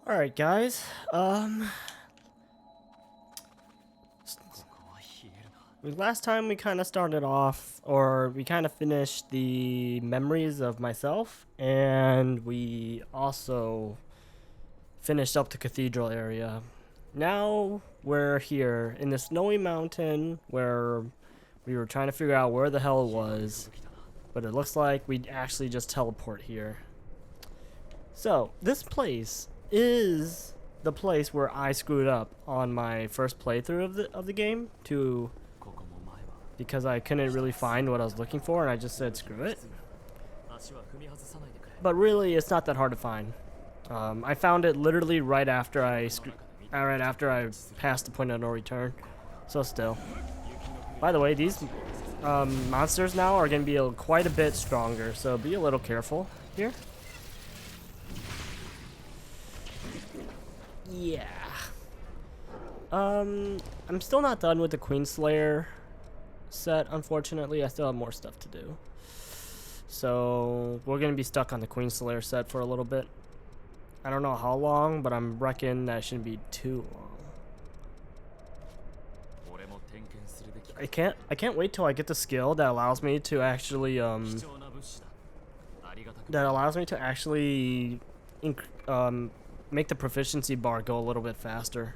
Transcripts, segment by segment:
Alright guys, last time we kind of started off, or we kind of finished the memories of myself, and we also finished up the cathedral area. Now we're here in the snowy mountain where we were trying to figure out where the hell it was, but it looks like we actually just teleport here. So this place is the place where I screwed up on my first playthrough of the game because I couldn't really find what I was looking for, and I just said screw it. But really, it's not that hard to find. I found it literally right after I passed the point of no return. So still. By the way, these monsters now are going to be quite a bit stronger, so be a little careful here. Yeah. I'm still not done with the Queenslayer set, unfortunately. I still have more stuff to do. So, we're going to be stuck on the Queenslayer set for a little bit. I don't know how long, but I'm reckoning that shouldn't be too long. I can't wait till I get the skill that allows me to actually make the proficiency bar go a little bit faster.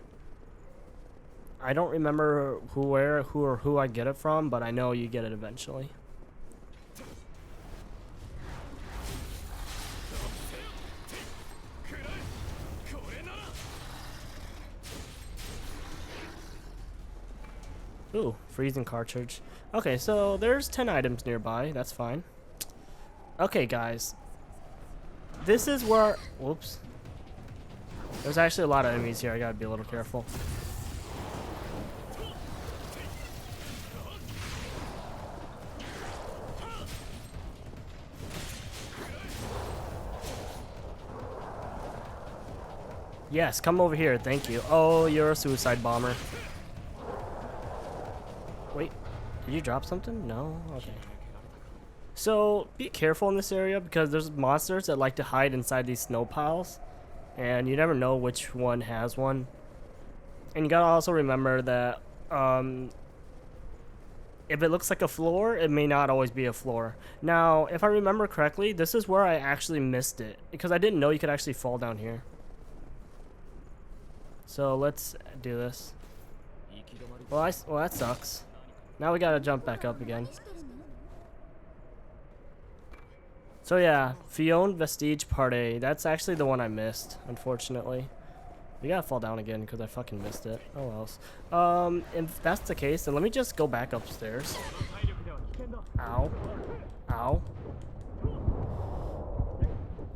I don't remember who I get it from, but I know you get it eventually. Ooh, freezing cartridge. Okay, so there's 10 items nearby. That's fine. Okay, guys. This is where... Whoops. There's actually a lot of enemies here. I gotta be a little careful. Yes, come over here. Thank you. Oh, you're a suicide bomber. Wait, did you drop something? No? Okay. So, be careful in this area because there's monsters that like to hide inside these snow piles. And you never know which one has one. And you gotta also remember that if it looks like a floor, it may not always be a floor. Now, if I remember correctly, this is where I actually missed it because I didn't know you could actually fall down here. So let's do this. Well, that sucks. Now we gotta jump back up again. So yeah, Fion Vestige Part A. That's actually the one I missed, unfortunately. We gotta fall down again because I fucking missed it. Oh well. If that's the case, then let me just go back upstairs. Ow. Ow.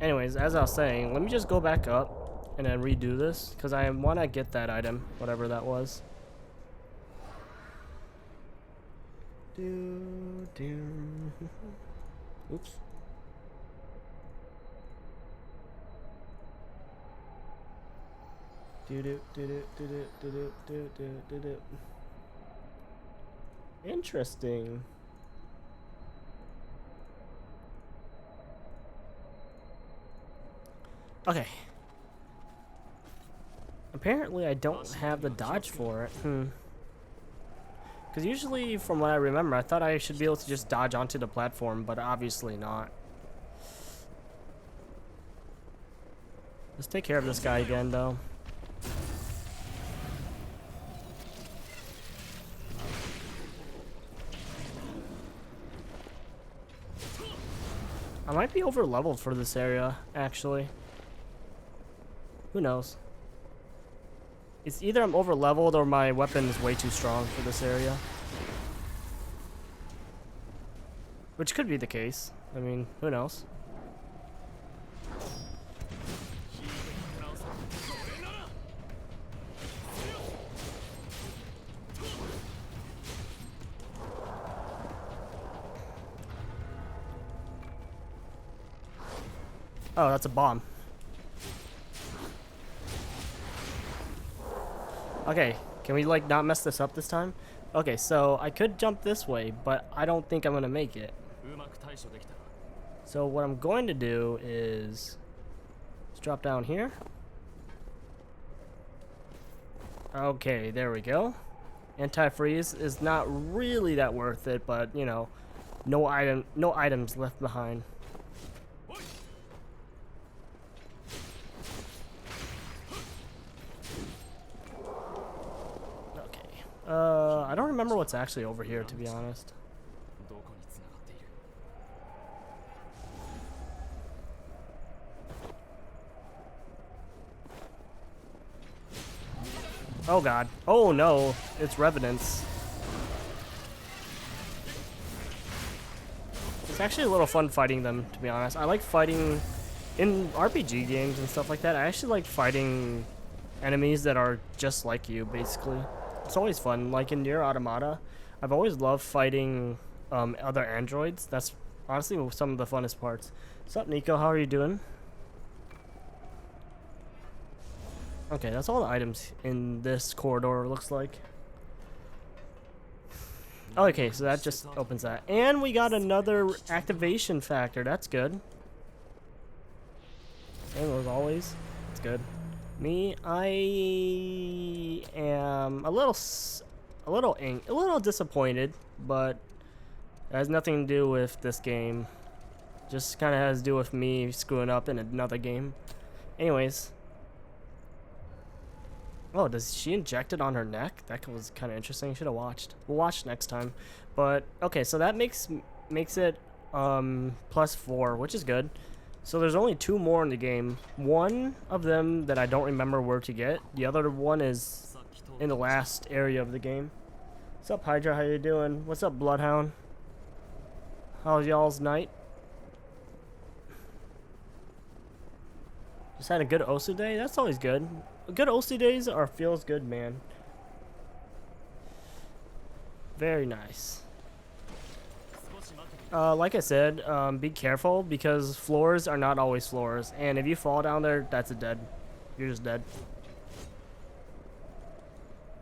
Anyways, as I was saying, let me just go back up and then redo this because I want to get that item, whatever that was. Oops. Interesting. Okay. Apparently I don't have the dodge for it. Because usually, from what I remember, I thought I should be able to just dodge onto the platform, but obviously not. Let's take care of this guy again, though. I might be over leveled for this area, actually. Who knows? It's either I'm over leveled or my weapon is way too strong for this area. Which could be the case. I mean, who knows? Oh, that's a bomb. Okay, can we like not mess this up this time? Okay, so I could jump this way, but I don't think I'm gonna make it. So what I'm going to do is just drop down here. Okay, there we go. Anti-freeze is not really that worth it, but you know, no items left behind. Okay. I don't remember what's actually over here, to be honest. Oh god. Oh no, it's Revenants. It's actually a little fun fighting them, to be honest. I like fighting in RPG games and stuff like that. I actually like fighting enemies that are just like you, basically. It's always fun. Like in Nier Automata, I've always loved fighting other androids. That's honestly some of the funnest parts. What's up, Nico? How are you doing? Okay, that's all the items in this corridor, looks like. Okay, so that just opens that. And we got another activation factor. That's good. Same as always. That's good. Me, I am a little disappointed, but it has nothing to do with this game. Just kind of has to do with me screwing up in another game. Anyways. Oh, does she inject it on her neck? That was kind of interesting. Should have watched. We'll watch next time. But okay, so that makes it +4, which is good. So there's only 2 more in the game. One of them that I don't remember where to get. The other one is in the last area of the game. What's up, Hydra? How you doing? What's up, Bloodhound? How's y'all's night? Just had a good Osu day? That's always good. Good Osu days feels good, man. Very nice. Like I said, be careful because floors are not always floors. And if you fall down there, that's a dead. You're just dead.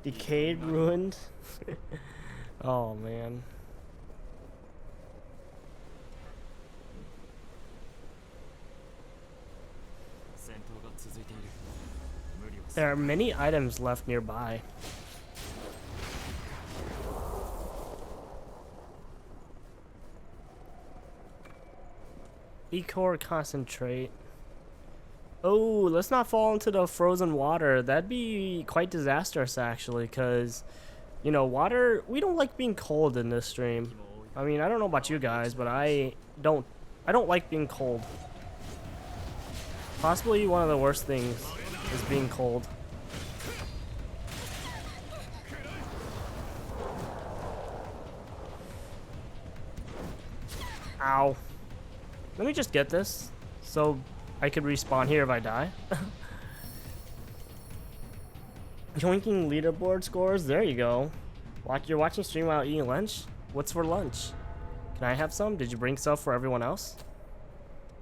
Decayed, ruined. Oh, man. There are many items left nearby. E-core concentrate. Oh, let's not fall into the frozen water. That'd be quite disastrous, actually, because, you know, water, we don't like being cold in this stream. I mean, I don't know about you guys, but I don't like being cold. Possibly one of the worst things is being cold. Ow. Let me just get this so I could respawn here if I die. Joinking leaderboard scores. There you go. You're watching stream while eating lunch? What's for lunch? Can I have some? Did you bring stuff for everyone else?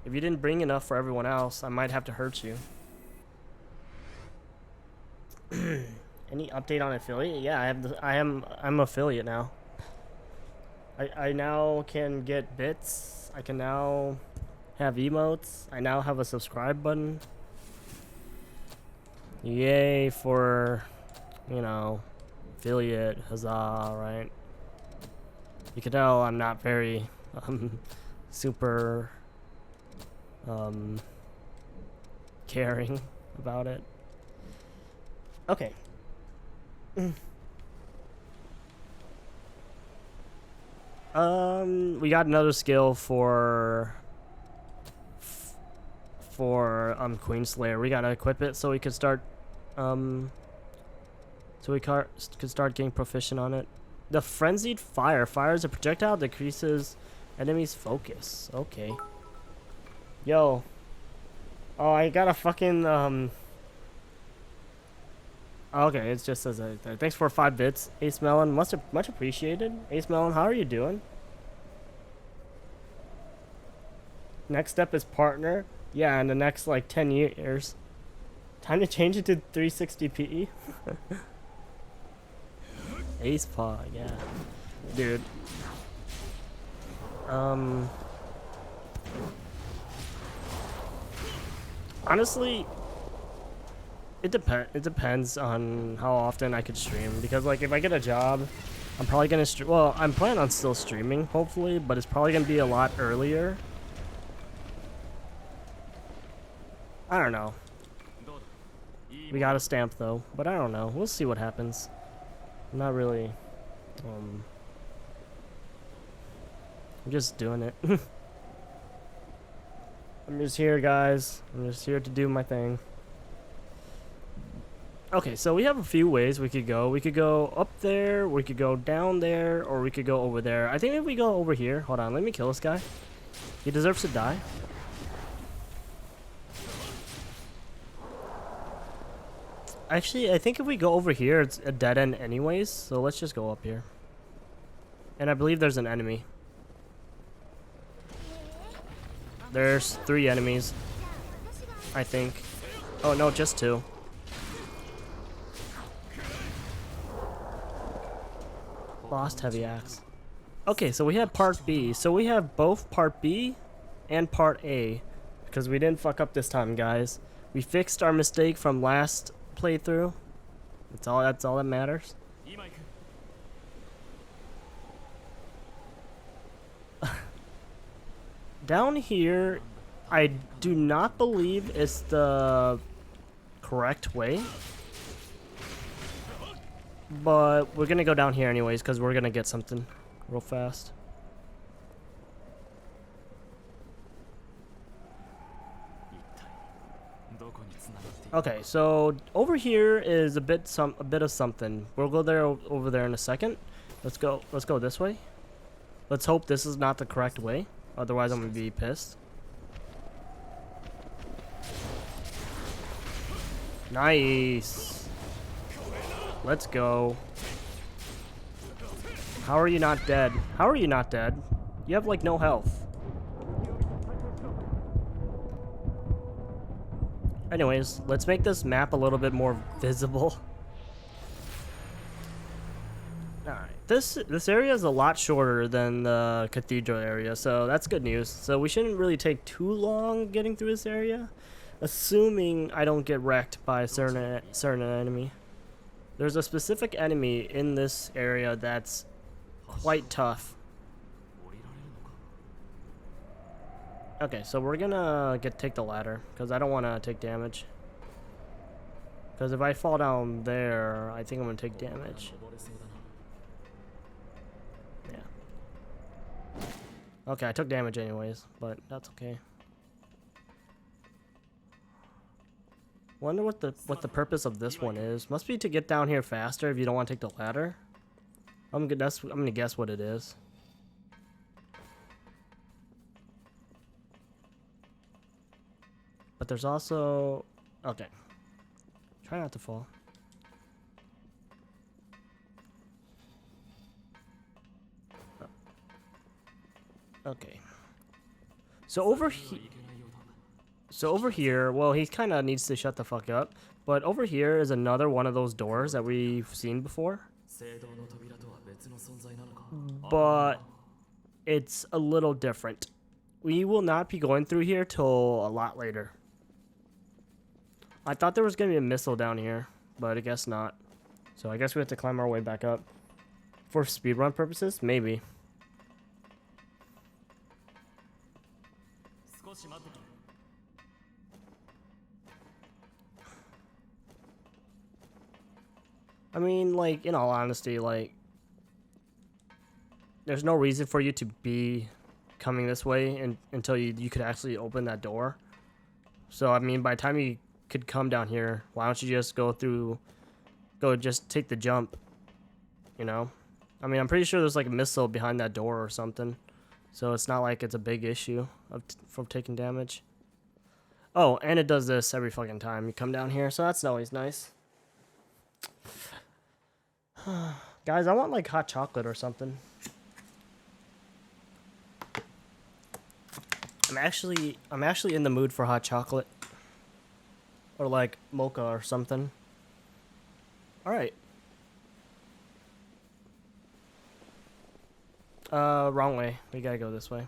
If you didn't bring enough for everyone else, I might have to hurt you. Any update on affiliate? Yeah, I'm affiliate now. I now can get bits. I can now have emotes. I now have a subscribe button. Yay for, you know, affiliate. Huzzah, right? You can tell I'm not very super caring about it. Okay. We got another skill for Queenslayer. We gotta equip it so we could start could start getting proficient on it. The frenzied fire fires a projectile, decreases enemies' focus. Okay. Yo. Oh, I got a fucking okay, it just says that. Thanks for 5 bits, Ace Melon. Much appreciated. Ace Melon, how are you doing? Next step is partner. Yeah, in the next like 10 years. Time to change it to 360p. Ace Paw, yeah. Dude. Honestly, It depends on how often I could stream, because like if I get a job, I'm probably gonna stream. Well, I'm planning on still streaming, hopefully, but it's probably gonna be a lot earlier. I don't know. We got a stamp though, but I don't know. We'll see what happens. I'm not really. I'm just doing it. I'm just here, guys. I'm just here to do my thing. Okay, so we have a few ways we could go. We could go up there, we could go down there, or we could go over there. I think if we go over here, hold on, let me kill this guy. He deserves to die. Actually, I think if we go over here, it's a dead end anyways, so let's just go up here. And I believe there's an enemy. There's 3 enemies, I think. Oh no, just 2. Lost heavy axe. Okay, so we have part B. So we have both part B and part A, because we didn't fuck up this time, guys. We fixed our mistake from last playthrough. That's all that matters. Down here, I do not believe it's the correct way. But we're gonna go down here anyways, because we're gonna get something real fast. Okay, so over here is a bit of something. We'll go there over there in a second. Let's go this way. Let's hope this is not the correct way. Otherwise I'm gonna be pissed. Nice. Let's go. How are you not dead? How are you not dead? You have like no health. Anyways, let's make this map a little bit more visible. Alright, this area is a lot shorter than the cathedral area, so that's good news. So we shouldn't really take too long getting through this area, assuming I don't get wrecked by a certain enemy. There's a specific enemy in this area that's quite tough. Okay, so we're gonna take the ladder, because I don't want to take damage. Because if I fall down there, I think I'm gonna take damage. Yeah. Okay, I took damage anyways, but that's okay. Wonder what the purpose of this one is. Must be to get down here faster if you don't want to take the ladder. I'm gonna guess what it is. But there's also... Okay. Try not to fall. Okay. So over here, well, he kind of needs to shut the fuck up. But over here is another one of those doors that we've seen before. But it's a little different. We will not be going through here till a lot later. I thought there was going to be a missile down here, but I guess not. So I guess we have to climb our way back up. For speedrun purposes? Maybe. I mean, like, in all honesty, like, there's no reason for you to be coming this way until you could actually open that door. So, I mean, by the time you could come down here, why don't you just just take the jump, you know? I mean, I'm pretty sure there's like a missile behind that door or something. So it's not like it's a big issue from taking damage. Oh, and it does this every fucking time you come down here, so that's always nice. Guys, I want like hot chocolate or something. I'm actually in the mood for hot chocolate. Or like mocha or something. Alright. Wrong way. We gotta go this way.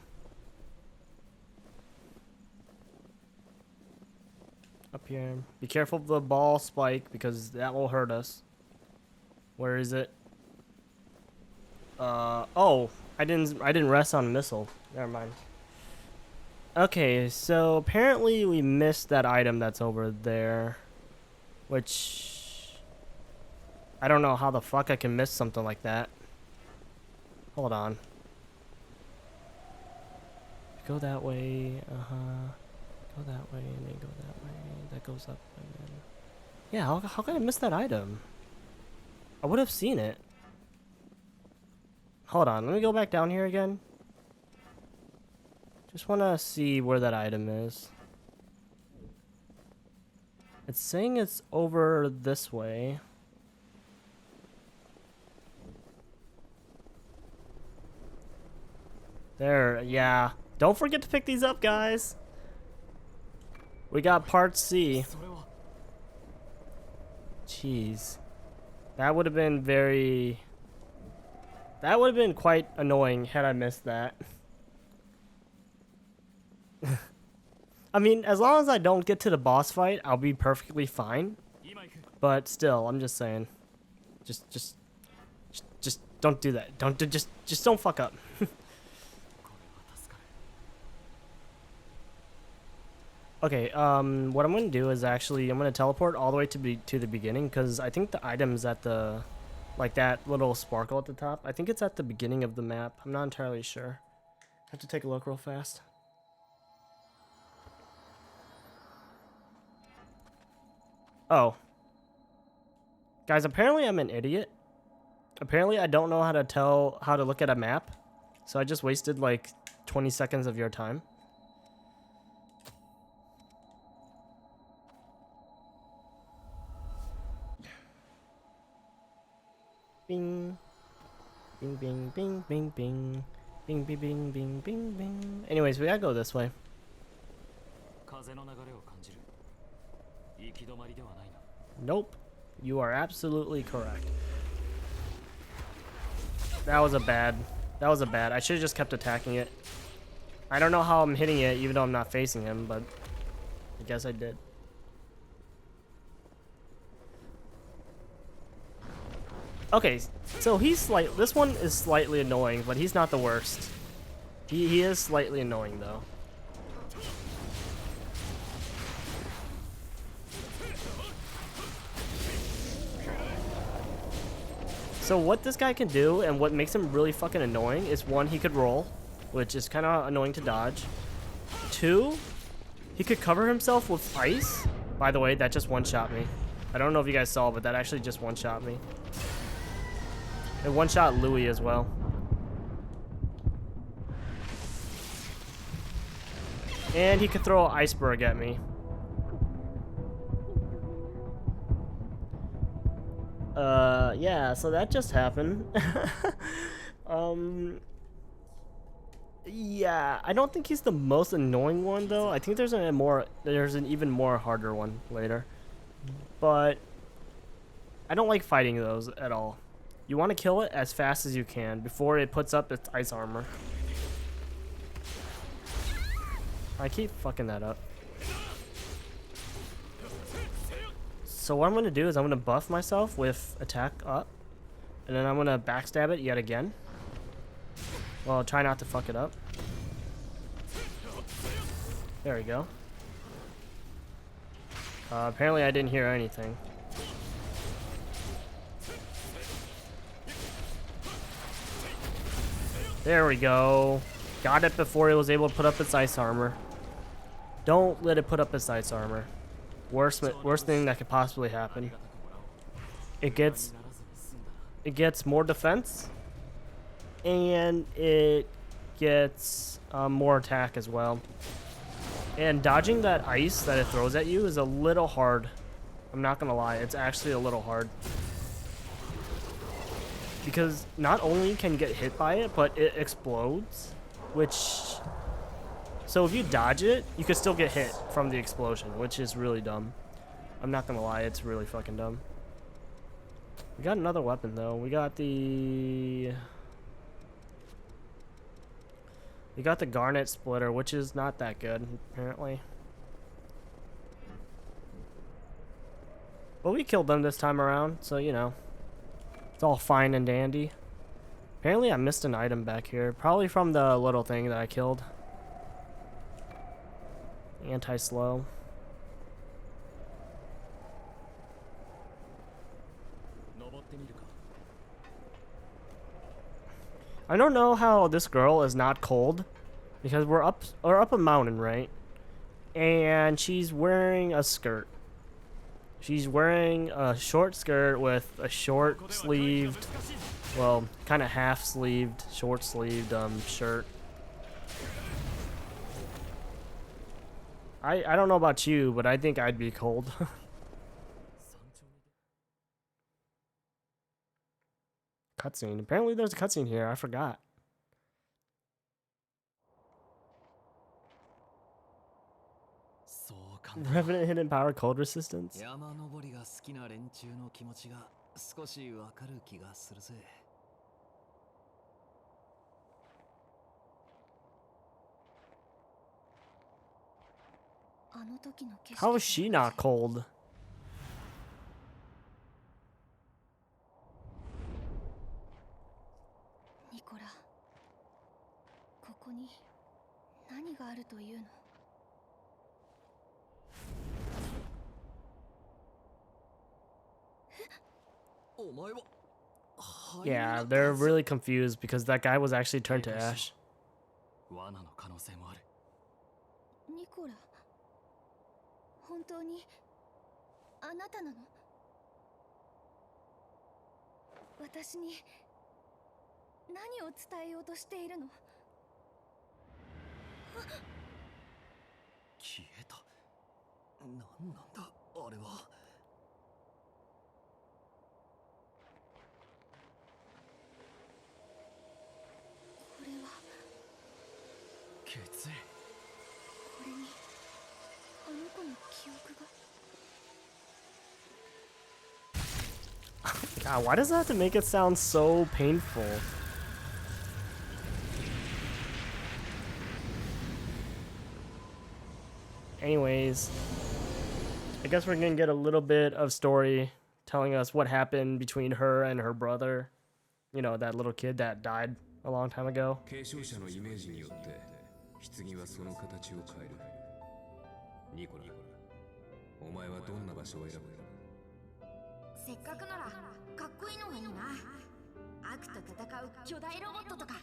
Up here. Be careful of the ball spike because that will hurt us. Where is it? Oh, I didn't rest on missile. Never mind. Okay, so apparently we missed that item that's over there, which I don't know how the fuck I can miss something like that. Hold on. Go that way. Go that way and then go that way. That goes up and then. Yeah, how can I miss that item? I would have seen it. Hold on, let me go back down here again. Just want to see where that item is. It's saying it's over this way. There, yeah. Don't forget to pick these up, guys. We got part C. Jeez. That would have been very... That would have been quite annoying had I missed that. I mean, as long as I don't get to the boss fight, I'll be perfectly fine. But still, I'm just saying. Just don't do that. Just don't fuck up. Okay, what I'm gonna do is actually I'm gonna teleport all the way to the beginning because I think the item's at the, like that little sparkle at the top. I think it's at the beginning of the map. I'm not entirely sure. I have to take a look real fast. Oh, guys, apparently I'm an idiot. Apparently I don't know how to look at a map, so I just wasted like 20 seconds of your time. Bing. Bing, bing, bing, bing, bing. Bing, bing, bing, bing, bing, bing. Anyways, we gotta go this way. Nope. You are absolutely correct. That was a bad. I should have just kept attacking it. I don't know how I'm hitting it even though I'm not facing him, but I guess I did. Okay, so this one is slightly annoying, but he's not the worst. He is slightly annoying though. So what this guy can do and what makes him really fucking annoying is one, he could roll, which is kind of annoying to dodge. Two, he could cover himself with ice. By the way, that just one-shot me. I don't know if you guys saw, but that actually just one-shot me. It one-shot Louis as well. And he could throw an iceberg at me. Yeah, so that just happened. Yeah, I don't think he's the most annoying one though. I think there's an even more harder one later. But I don't like fighting those at all. You want to kill it as fast as you can before it puts up its ice armor. I keep fucking that up. So what I'm going to do is I'm going to buff myself with attack up. And then I'm going to backstab it yet again. Well, try not to fuck it up. There we go. Apparently I didn't hear anything. There we go. Got it before it was able to put up its ice armor. Don't let it put up its ice armor. Worst thing that could possibly happen. It gets more defense, and it gets more attack as well. And dodging that ice that it throws at you is a little hard. I'm not gonna lie, it's actually a little hard. Because not only can you get hit by it, but it explodes, which... So if you dodge it, you could still get hit from the explosion, which is really dumb. I'm not gonna lie, it's really fucking dumb. We got another weapon though. We got the Garnet Splitter, which is not that good, apparently. But we killed them this time around, so you know, it's all fine and dandy. Apparently I missed an item back here, probably from the little thing that I killed. Anti-slow. I don't know how this girl is not cold, because we're up a mountain, right? And she's wearing a skirt. She's wearing a short skirt with a short sleeved, well, kind of half sleeved, short sleeved shirt. I don't know about you, but I think I'd be cold. Cutscene. Apparently there's a cutscene here. I forgot. Revenant hidden power cold resistance. 山登りが好きな連中の気持ちが少しわかる気がするぜ。How is she not cold? ニコラ、ここに何があるというの？ Yeah, they're really confused because that guy was actually turned to ash. 罠の可能性もある。ニコラ、本当にあなたなの？私に何を伝えようとしているの？消えた。何なんだあれは。これは血液。これにあの子の記憶が。 God, why does that have to make it sound so painful? Anyways, I guess we're gonna get a little bit of story telling us what happened between her and her brother. You know, that little kid that died a long time ago. 継承者のイメージによって棺はその形を変える。ニコラ、お前はどんな場所を選ぶ？せっかくならかっこいいのがいいな。悪と戦う巨大ロボットとか。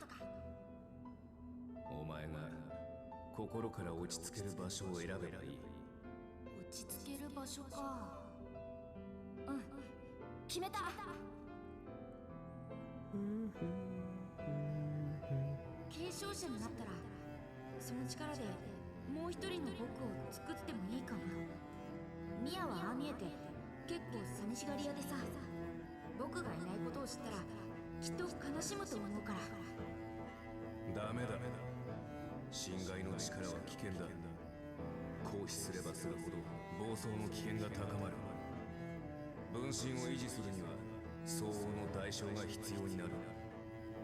お前が心から落ち着ける場所を選べばいい。落ち着ける場所か。うん、決めた。継承者になったらその力でもう一人の僕を作ってもいいかも。ミアはああ見えて結構寂しがり屋でさ、僕がいないことを知ったらきっと悲しむと思うから。ダメだ。侵害の力は危険だ。行使すればするほど暴走の危険が高まる。分身を維持するには相応の代償が必要になる。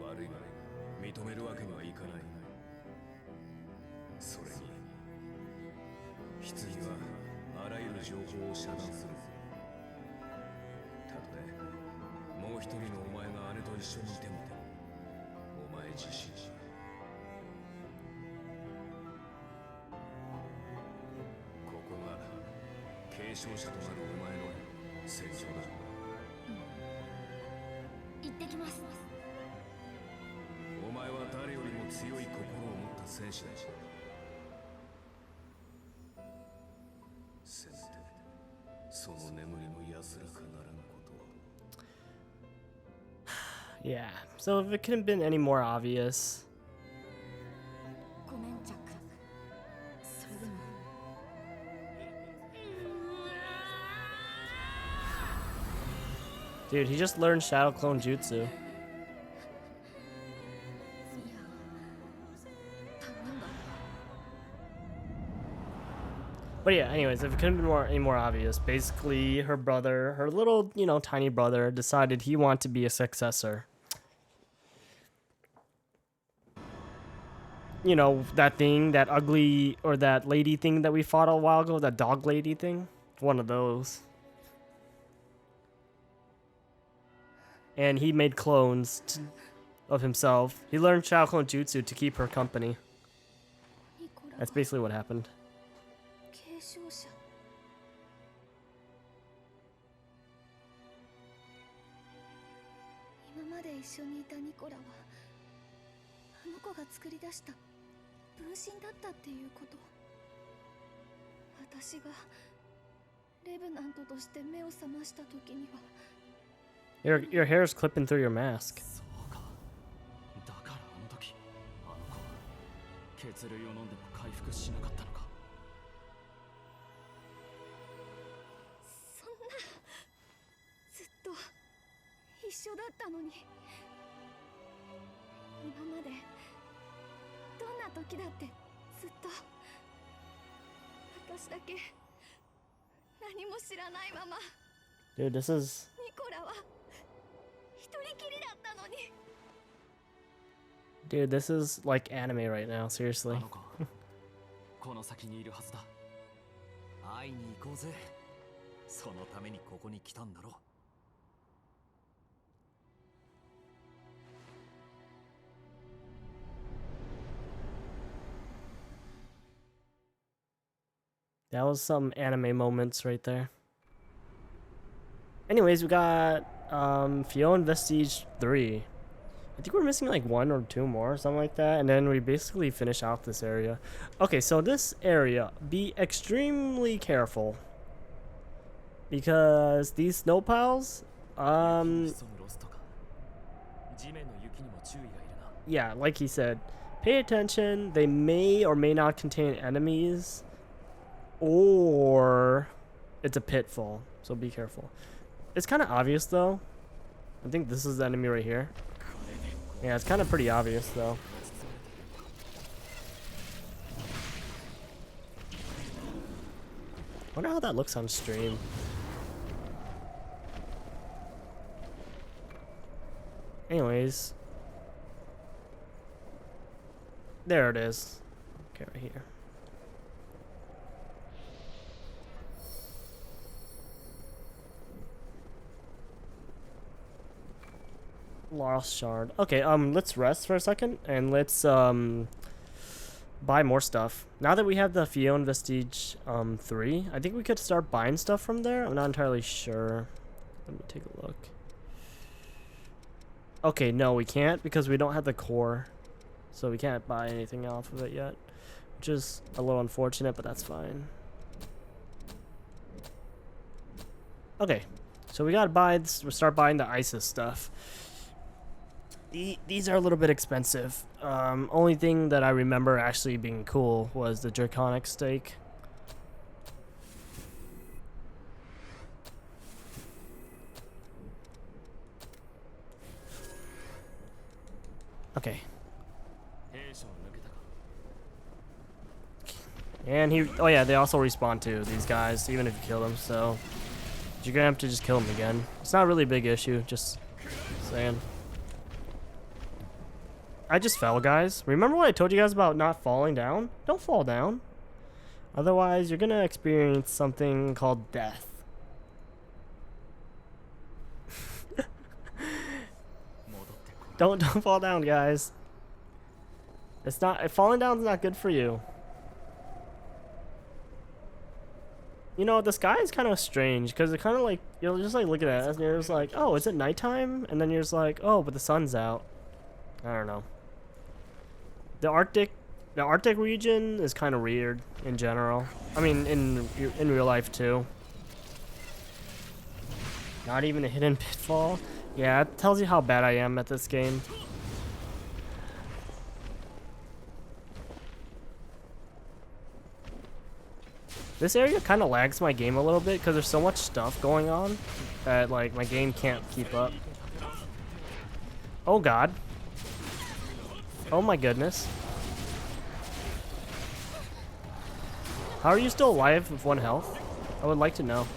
悪いが認めるわけにはいかない。それに棺はあらゆる情報を遮断する。たとえもう一人のお前が姉と一緒にいても、お前自身ここが継承者となるお前の戦場だ。行ってきます。お前は誰よりも強い心を持った戦士だ。せめてその眠りも安らかならぬことを。 Yeah, so if it couldn't have been any more obvious. ごめんジャック。それでも。Dude, he just learned Shadow Clone Jutsu. But yeah, anyways, if it couldn't be any more obvious, basically her brother, her little, you know, tiny brother, decided he wanted to be a successor. You know, that thing, that ugly, or that lady thing that we fought a while ago, that dog lady thing? One of those. and he made clones of himself. He learned Shao Clone Jutsu to keep her company. ニコラは That's basically what happened. 継承者。今まで一緒にいたニコラはあの子が作り出した分身だったっていうこと。私がレブナントとして目を覚ました時には Your hair is clipping through your mask. そうか。だからあの時あの子は血類を飲んでも回復しなかったのか。そんなずっと一緒だったのに。今までどんな時だってずっと私だけ何も知らないまま Dude, this is ニコラは一人きりだったのに。 dude, this is like anime right now, あ seriously. の子はこの先にいるはずだ。会いに行こうぜ。そのためにここに来たんだろう。 That was some anime moments right there. Anyways, we got Fion Vestige 3. I think we're missing like 1 or 2 more, something like that, and then we basically finish out this area. Okay, so this area, be extremely careful because these snow piles, 潜むロストか。地面の雪にも注意がいるな。 yeah, like he said, pay attention. They may or may not contain enemies, or it's a pitfall, so be careful. It's kind of obvious though. I think this is the enemy right here. Yeah, it's kind of pretty obvious though. Wonder how that looks on stream. Anyways, there it is. Okay, right here. Lost shard. Okay, let's rest for a second and let's buy more stuff. Now that we have the Fion Vestige 3, I think we could start buying stuff from there. I'm not entirely sure. Let me take a look. Okay, no, we can't because we don't have the core. So we can't buy anything off of it yet, which is a little unfortunate, but that's fine. Okay, so we gotta buy this, we'll start buying the ISIS stuff. These are a little bit expensive. Only thing that I remember actually being cool was the Draconic Stake. Okay. 兵士を抜けたか。 And he, oh yeah, they also respawn too, these guys, even if you kill them, so you're gonna have to just kill them again. It's not really a big issue, just saying. I just fell, guys. Remember what I told you guys about not falling down? Don't fall down. Otherwise, you're gonna experience something called death. Don't fall down, guys. It's not, falling down is not good for you. You know, the sky is kind of strange because it kind of like, you're just like looking at it and you're just like, oh, is it nighttime? And then you're just like, oh, but the sun's out. I don't know. The Arctic region is kind of weird in general. I mean, in real life too. Not even a hidden pitfall. Yeah, it tells you how bad I am at this game. This area kind of lags my game a little bit because there's so much stuff going on that like my game can't keep up. Oh god. Oh my goodness. How are you still alive with 1 health? I would like to know.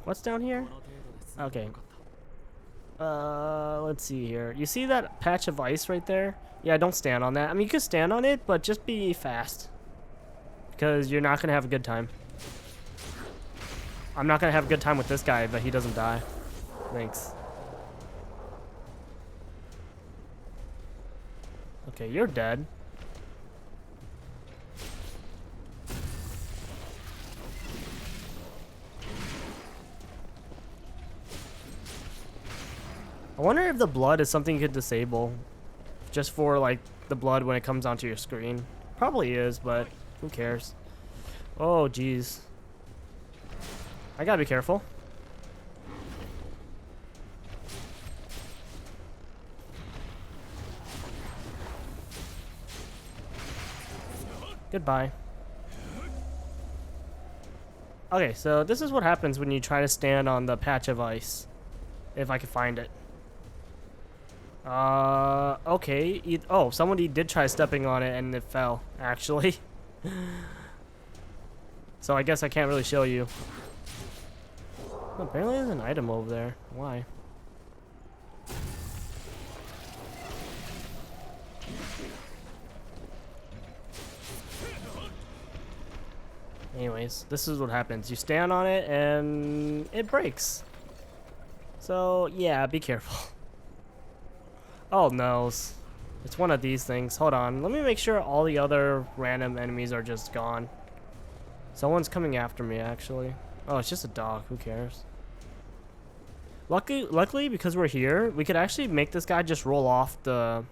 What's down here? Okay. Let's see here. You see that patch of ice right there? Yeah, don't stand on that. I mean, you can stand on it, but just be fast. Because you're not going to have a good time. I'm not going to have a good time with this guy, but he doesn't die. Thanks. Okay, you're dead. I wonder if the blood is something you could disable. Just for, like, the blood when it comes onto your screen. Probably is, but who cares? Oh, jeez. I gotta be careful. Goodbye. Okay, so this is what happens when you try to stand on the patch of ice. If I can find it. Okay. Oh, somebody did try stepping on it and it fell, actually. So I guess I can't really show you. Oh, apparently there's an item over there. Why? Anyways, this is what happens. You stand on it and it breaks. So, yeah, be careful. Oh, no. It's one of these things. Hold on. Let me make sure all the other random enemies are just gone. Someone's coming after me, actually. Oh, it's just a dog. Who cares? Luckily, because we're here, we could actually make this guy just roll off the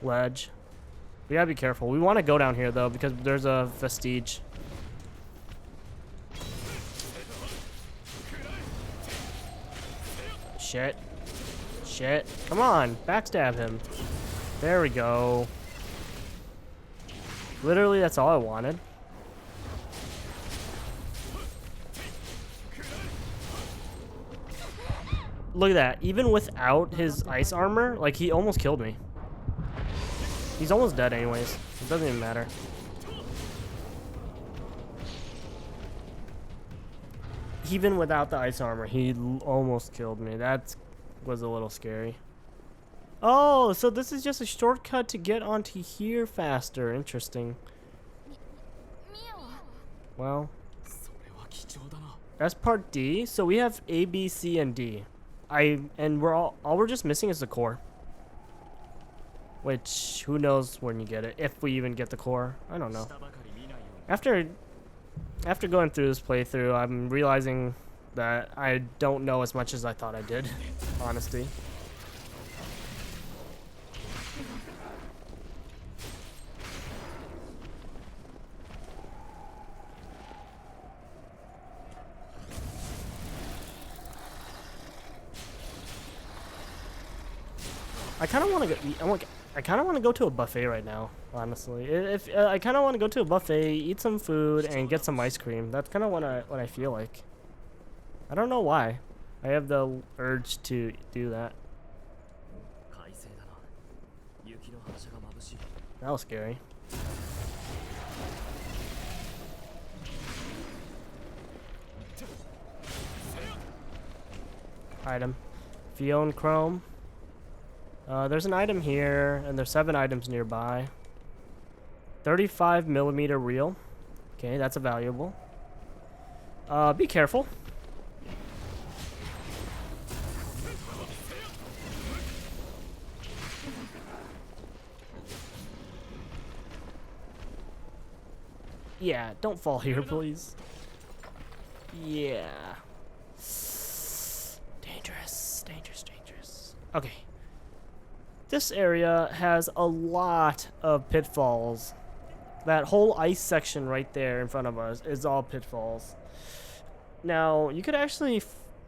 ledge. We gotta be careful. We want to go down here, though, because there's a vestige. Shit. Shit. Come on. Backstab him. There we go. Literally, that's all I wanted. Look at that. Even without his ice armor, like, he almost killed me. He's almost dead anyways. It doesn't even matter. Even without the ice armor, he almost killed me. That was a little scary. Oh, so this is just a shortcut to get onto here faster. Interesting. Well, that's part D. So we have A, B, C, and D. And all we're just missing is the core. Which, who knows when you get it, if we even get the core. I don't know. After going through this playthrough, I'm realizing that I don't know as much as I thought I did, honestly. I kind of want to go. I kind of want to go to a buffet right now, honestly. If I kind of want to go to a buffet, eat some food, and get some ice cream. That's kind of what I feel like. I don't know why. I have the urge to do that. That was scary. Item. Fion Chrome. There's an item here, and there's 7 items nearby. 35mm reel. Okay, that's a valuable. Be careful. Yeah, don't fall here, please. Yeah. Dangerous, dangerous, dangerous. Okay. This area has a lot of pitfalls. That whole ice section right there in front of us is all pitfalls. Now, you could actually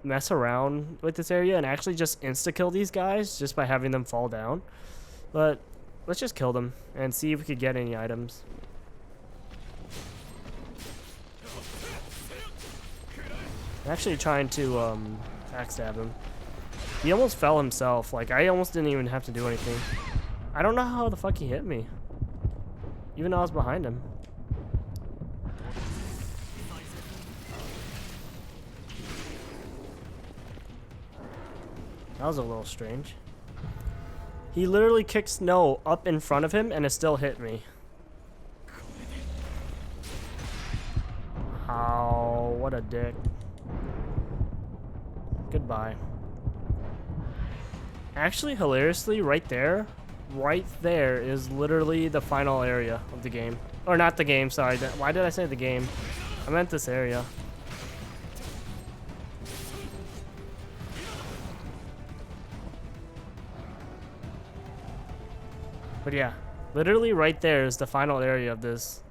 mess around with this area and actually just insta-kill these guys just by having them fall down. But let's just kill them and see if we could get any items. I'm actually trying to backstab him. He almost fell himself. Like, I almost didn't even have to do anything. I don't know how the fuck he hit me. Even though I was behind him. That was a little strange. He literally kicked snow up in front of him and it still hit me. Oh, what a dick. Goodbye. Actually, hilariously, right there is literally the final area of the game. Or not the game, sorry. Why did I say the game? I meant this area. But yeah, literally right there is the final area of this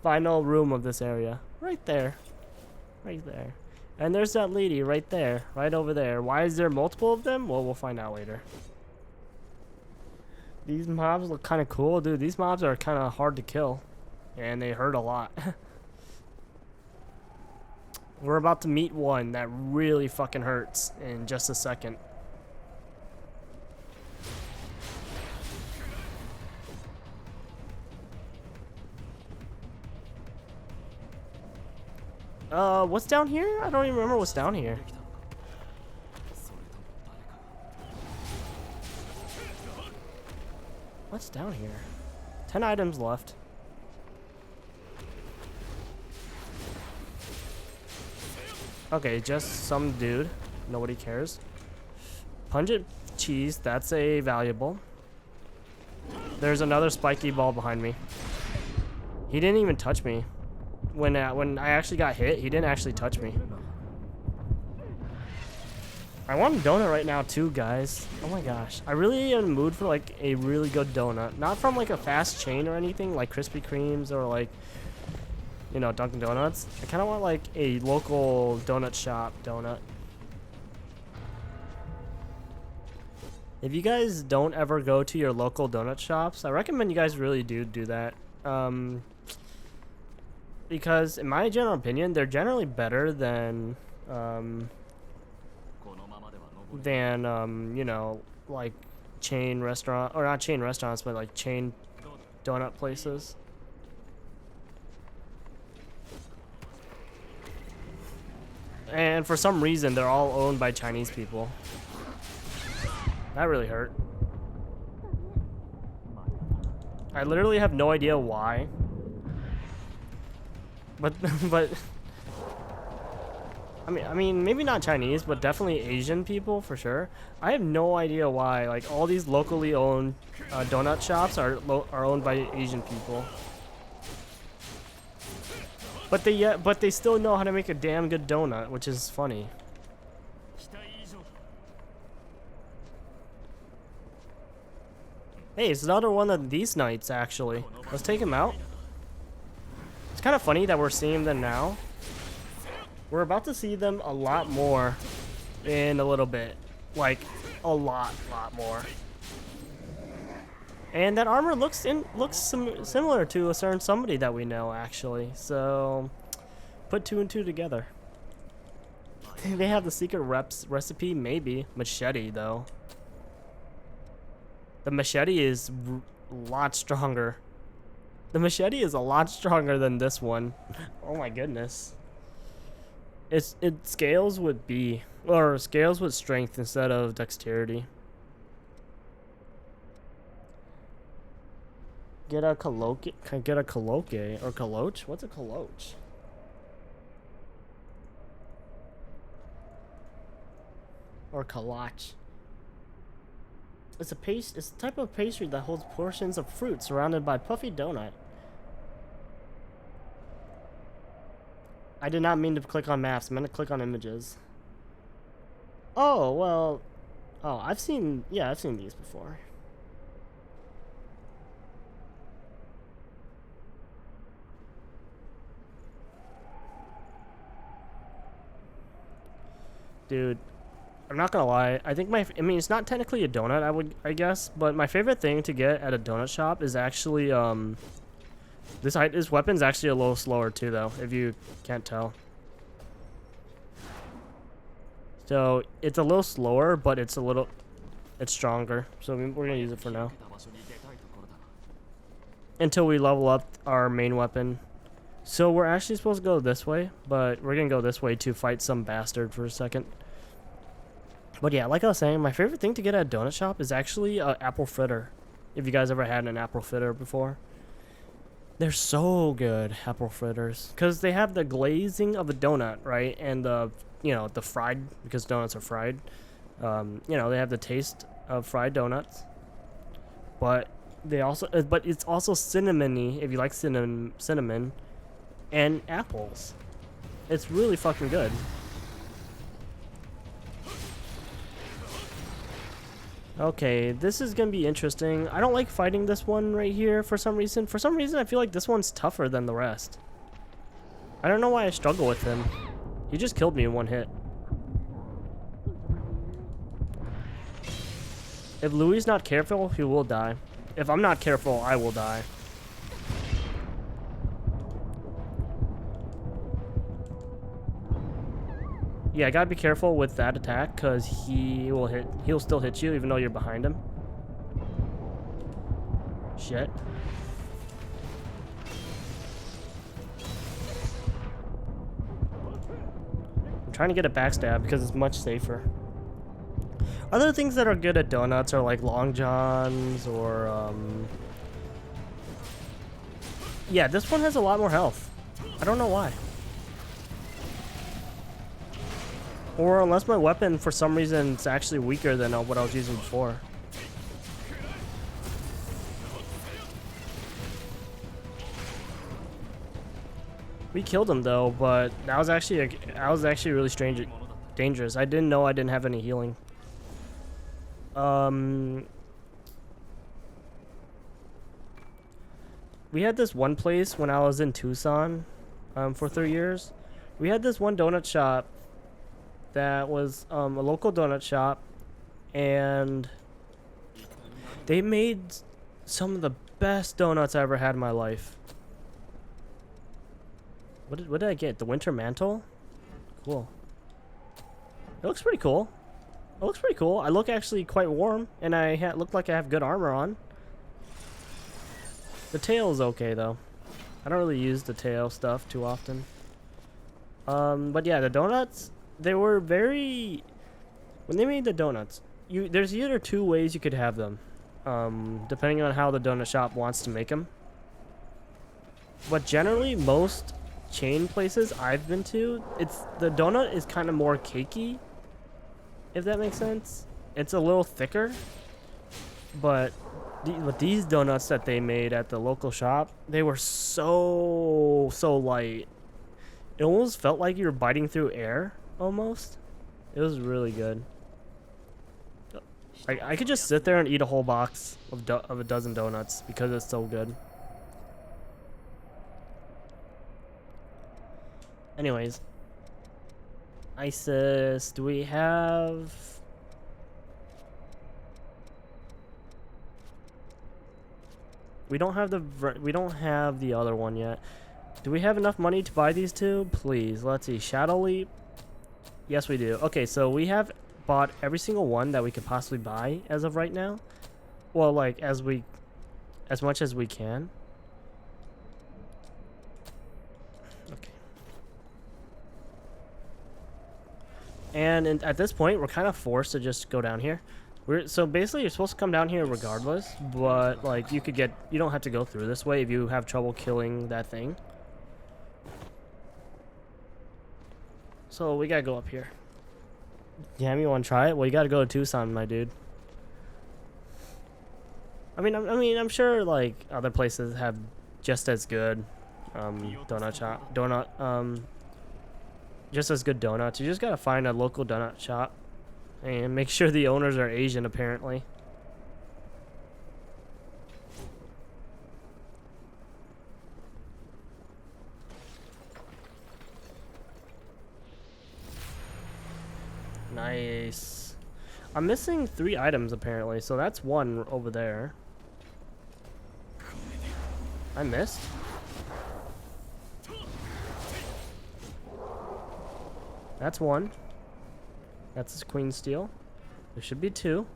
final room of this area. Right there. Right there. And there's that lady right there, right over there. Why is there multiple of them? Well, we'll find out later. These mobs look kind of cool, dude. These mobs are kind of hard to kill, and they hurt a lot. We're about to meet one that really fucking hurts in just a second. What's down here? I don't even remember what's down here. What's down here? 10 items left. Okay, just some dude. Nobody cares. Pungent cheese, that's a valuable. There's another spiky ball behind me. He didn't even touch me. When I actually got hit, he didn't actually touch me. I want a donut right now too, guys. Oh my gosh. I really am in the mood for like a really good donut. Not from like a fast chain or anything like Krispy Kremes or like, you know, Dunkin' Donuts. I kind of want like a local donut shop donut. If you guys don't ever go to your local donut shops, I recommend you guys really do that. Because in my general opinion, they're generally better than you know, like chain restaurant, or not chain restaurants, but like chain donut places. And for some reason, they're all owned by Chinese people. That really hurt. I literally have no idea why. But I mean, maybe not Chinese, but definitely Asian people for sure. I have no idea why. Like all these locally owned donut shops are owned by Asian people. But they still know how to make a damn good donut, which is funny. Hey, it's another one of these knights actually. Let's take him out. It's kind of funny that we're seeing them now. We're about to see them a lot more in a little bit. Like, a lot more. And that armor looks similar to a certain somebody that we know, actually. So, put two and two together. They have the secret recipe? Maybe. Machete, though. The machete is a lot stronger. The machete is a lot stronger than this one. Oh my goodness. It scales with B, or scales with strength instead of dexterity. Get a coloque or coloche? What's a coloche? Or coloche. It's a type of pastry that holds portions of fruit surrounded by puffy donut. I did not mean to click on maps. I meant to click on images. Oh, well. Oh, I've seen these before. Dude, I'm not gonna lie. I think I mean, it's not technically a donut, I guess, but my favorite thing to get at a donut shop is actually, this weapon's actually a little slower too, though, if you can't tell. So, it's a little slower, but it's stronger. So, we're gonna use it for now. Until we level up our main weapon. So, we're actually supposed to go this way, but we're gonna go this way to fight some bastard for a second. But yeah, like I was saying, my favorite thing to get at a donut shop is actually an apple fritter. If you guys ever had an apple fritter before. They're so good, apple fritters. Because they have the glazing of a donut, right? And the, you know, the fried, because donuts are fried. You know, they have the taste of fried donuts. But they also, but it's also cinnamony, if you like cinnamon, and apples. It's really fucking good. Okay, this is gonna be interesting. I don't like fighting this one right here for some reason. For some reason, I feel like this one's tougher than the rest. I don't know why I struggle with him. He just killed me in one hit. If Louis is not careful, he will die. If I'm not careful, I will die. Yeah, I gotta be careful with that attack because he'll still hit you even though you're behind him. Shit. I'm trying to get a backstab because it's much safer. Other things that are good at donuts are like Long Johns or yeah, this one has a lot more health. I don't know why. Or unless my weapon, for some reason, is actually weaker than what I was using before. We killed him though, but that was actually really dangerous. I didn't know I didn't have any healing. We had this one place when I was in Tucson, for 3 years. We had this one donut shop that was a local donut shop, and they made some of the best donuts I ever had in my life. What did I get? The winter mantle? Cool. It looks pretty cool. It looks pretty cool. I look actually quite warm, and I look like I have good armor on. The tail is okay though. I don't really use the tail stuff too often. But yeah, the donuts, they were very... When they made the donuts, there's either two ways you could have them, depending on how the donut shop wants to make them. But generally, most chain places I've been to, the donut is kind of more cakey, if that makes sense. It's a little thicker, but these donuts that they made at the local shop, they were so light. It almost felt like you were biting through air, almost. It was really good. I could just sit there and eat a whole box of a dozen donuts because it's so good. Anyways, ISIS, do we have... We don't have the other one yet. Do we have enough money to buy these two? Please, let's see. Shadow Leap. Yes, we do. Okay, so we have bought every single one that we could possibly buy as of right now. Well, like as much as we can. Okay. And at this point, we're kind of forced to just go down here. So basically, you're supposed to come down here regardless, but like you don't have to go through this way if you have trouble killing that thing. So we gotta go up here. Damn, you want to try it? Well, you gotta go to Tucson, my dude. I mean, I'm sure like other places have just as good just as good donuts. You just gotta find a local donut shop and make sure the owners are Asian, apparently. Nice. I'm missing 3 items apparently, so that's one over there. I missed. That's one. That's his Queen Steel. There should be 2.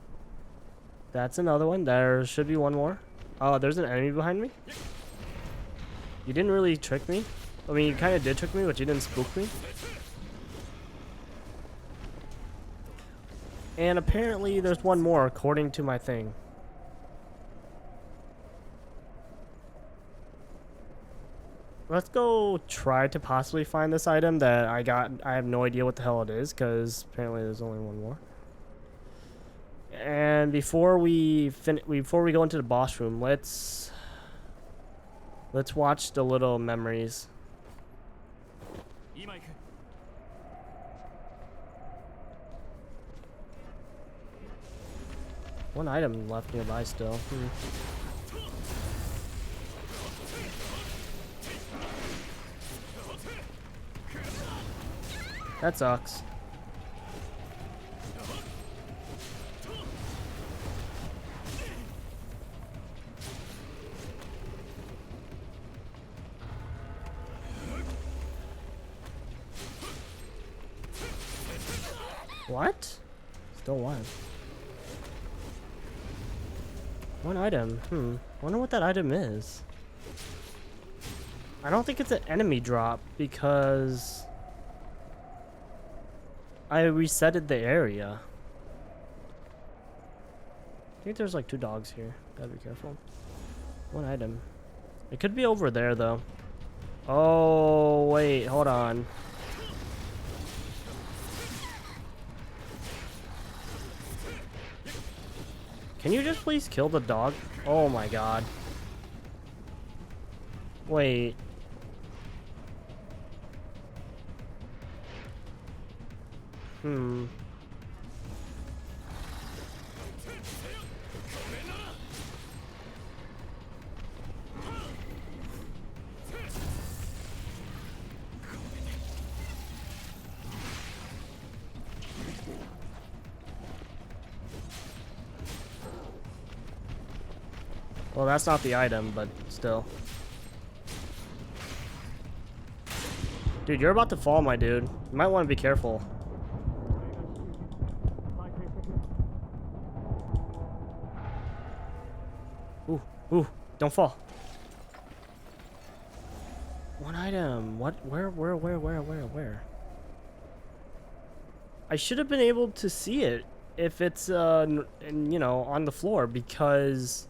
That's another one. There should be 1 more. Oh, there's an enemy behind me. You didn't really trick me. I mean, you kind of did trick me, but you didn't spook me. And apparently there's one more according to my thing. Let's go try to possibly find this item that I got. I have no idea what the hell it is because apparently there's only one more. And before we go into the boss room, let's watch the little memories. One item left nearby still. That sucks. What? Still alive. One item. Wonder what that item is. I don't think it's an enemy drop because I resetted the area. I think there's like 2 dogs here. Gotta be careful. One item. It could be over there though. Oh wait, hold on. Can you just please kill the dog? Oh my god. Wait. Well, that's not the item, but still. Dude, you're about to fall, my dude. You might want to be careful. Ooh, don't fall. One item. What? Where? I should have been able to see it if it's, you know, on the floor because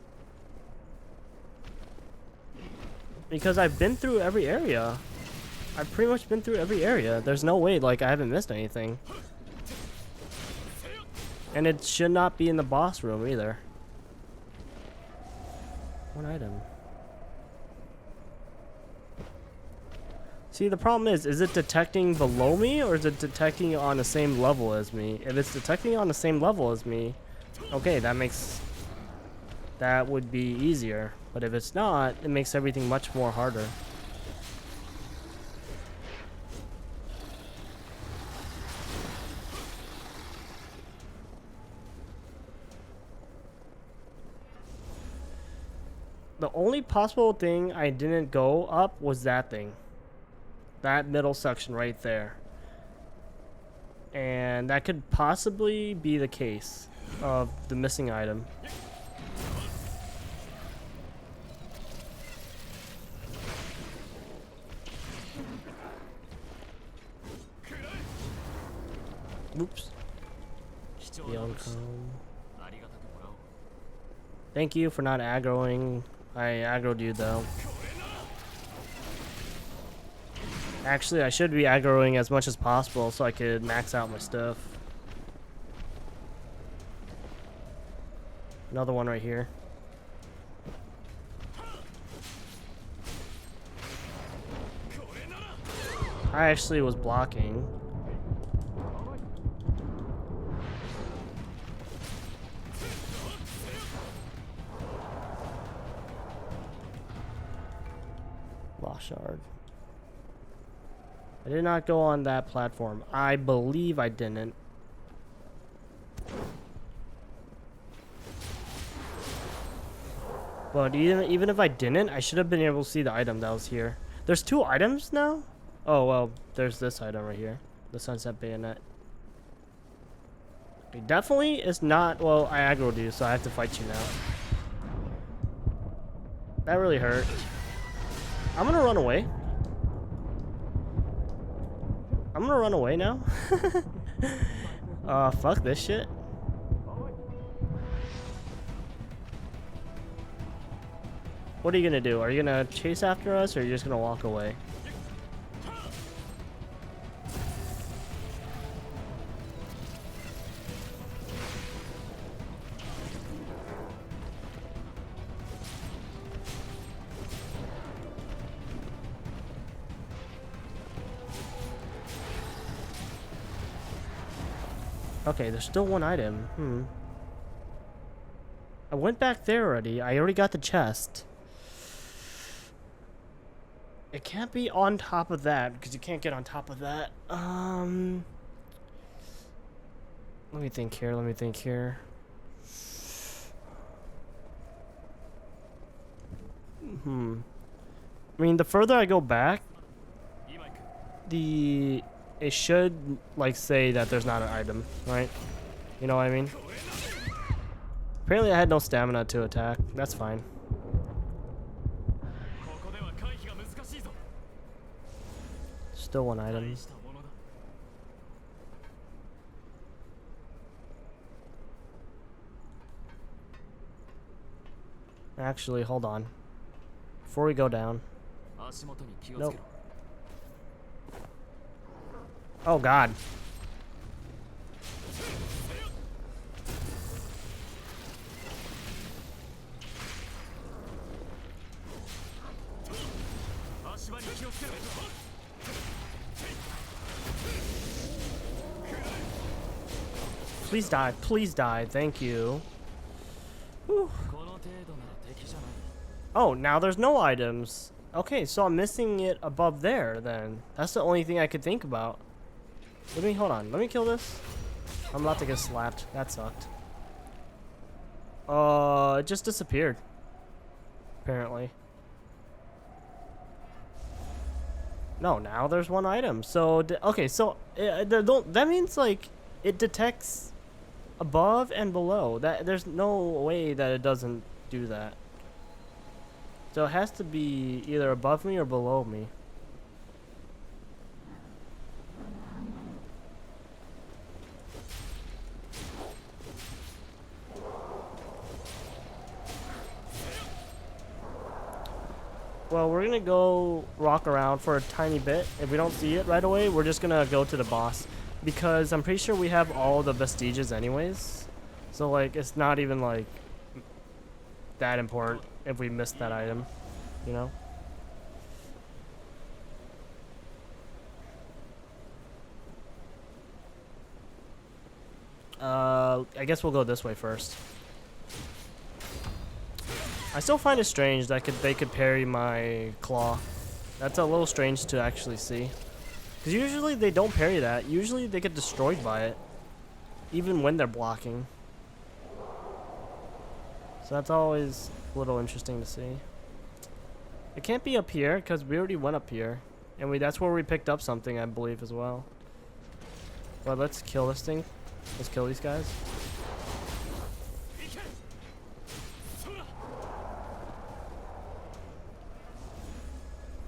I've been through every area. I've pretty much been through every area. There's no way, like, I haven't missed anything. And it should not be in the boss room either. One item. See, the problem is it detecting below me or is it detecting on the same level as me? If it's detecting on the same level as me, okay, that would be easier. But if it's not, it makes everything much more harder. The only possible thing I didn't go up was that thing. That middle section right there. And that could possibly be the case of the missing item. Oops. Thank you for not aggroing. I aggroed you though. Actually, I should be aggroing as much as possible so I could max out my stuff. Another one right here. I actually was blocking. Lost shard. I did not go on that platform. I believe I didn't. But even if I didn't, I should have been able to see the item that was here. There's 2 items now? Oh, well, there's this item right here. The Sunset Bayonet. It definitely is not... Well, I aggroed you, so I have to fight you now. That really hurt. I'm gonna run away. I'm gonna run away now. Fuck this shit. What are you gonna do? Are you gonna chase after us, or are you just gonna walk away? Okay, there's still one item. I went back there already. I already got the chest. It can't be on top of that, because you can't get on top of that. Let me think here, I mean, the further I go back, it should, like, say that there's not an item, right? You know what I mean? Apparently I had no stamina to attack. That's fine. Still one item. Actually, hold on. Before we go down. Nope. Oh god. Please die, please die, thank you. Whew. Oh, now there's no items. Okay, so I'm missing it above there then. That's the only thing I could think about. Hold on, let me kill this. I'm about to get slapped. That sucked. It just disappeared. Apparently. No, now there's one item. So, okay, so that means like it detects above and below. There's no way that it doesn't do that. So it has to be either above me or below me. Well, we're gonna go walk around for a tiny bit. If we don't see it right away, we're just gonna go to the boss. Because I'm pretty sure we have all the vestiges anyways. So, like, it's not even, like, that important if we missed that item, you know? I guess we'll go this way first. I still find it strange that they could parry my claw. That's a little strange to actually see. Because usually they don't parry that. Usually they get destroyed by it. Even when they're blocking. So that's always a little interesting to see. It can't be up here because we already went up here. And that's where we picked up something, I believe, as well. But let's kill this thing. Let's kill these guys.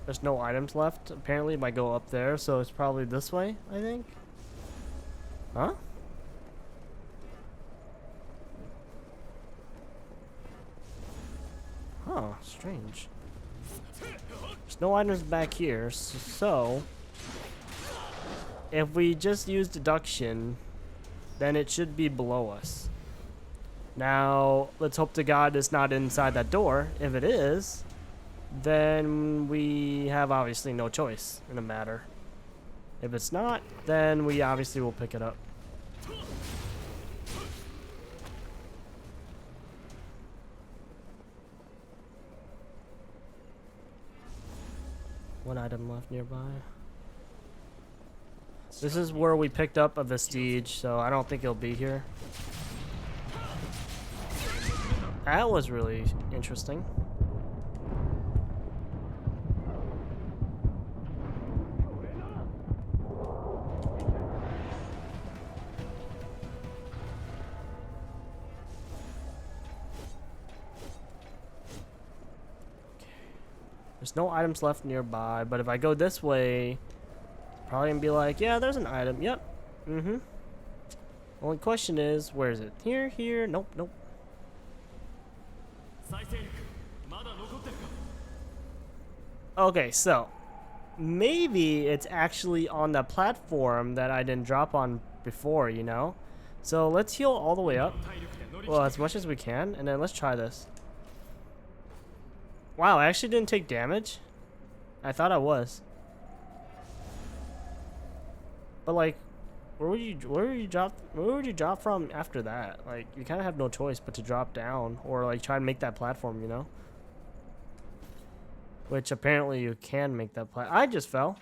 There's no items left. Apparently it might go up there, so it's probably this way, I think. Huh? Huh, strange. There's no items back here, so if we just use deduction, then it should be below us. Now, let's hope to God it's not inside that door. If it is, then we have obviously no choice in the matter. If it's not, then we obviously will pick it up. One item left nearby. This is where we picked up a vestige, so I don't think it'll be here. That was really interesting. There's no items left nearby, but if I go this way, probably gonna be like, yeah, there's an item. Yep. Mm-hmm. Only question is, where is it? Here, here. Nope, nope. Okay, so maybe it's actually on the platform that I didn't drop on before, you know? So let's heal all the way up. Well, as much as we can, and then let's try this. Wow, I actually didn't take damage. I thought I was. But like, where would you drop from after that? Like, you kind of have no choice but to drop down or like try and make that platform, you know? Which apparently you can make that I just fell.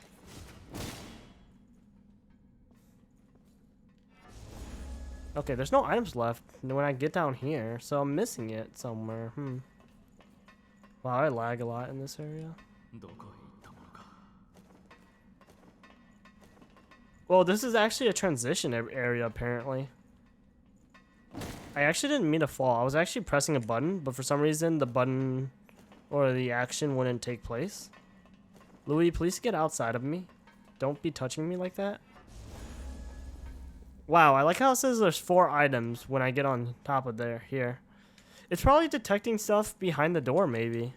Okay, there's no items left when I get down here, so I'm missing it somewhere. Wow, I lag a lot in this area. Well, this is actually a transition area, apparently. I actually didn't mean to fall. I was actually pressing a button, but for some reason, the button or the action wouldn't take place. Louis, please get outside of me. Don't be touching me like that. Wow, I like how it says there's 4 items when I get on top of here. It's probably detecting stuff behind the door, maybe.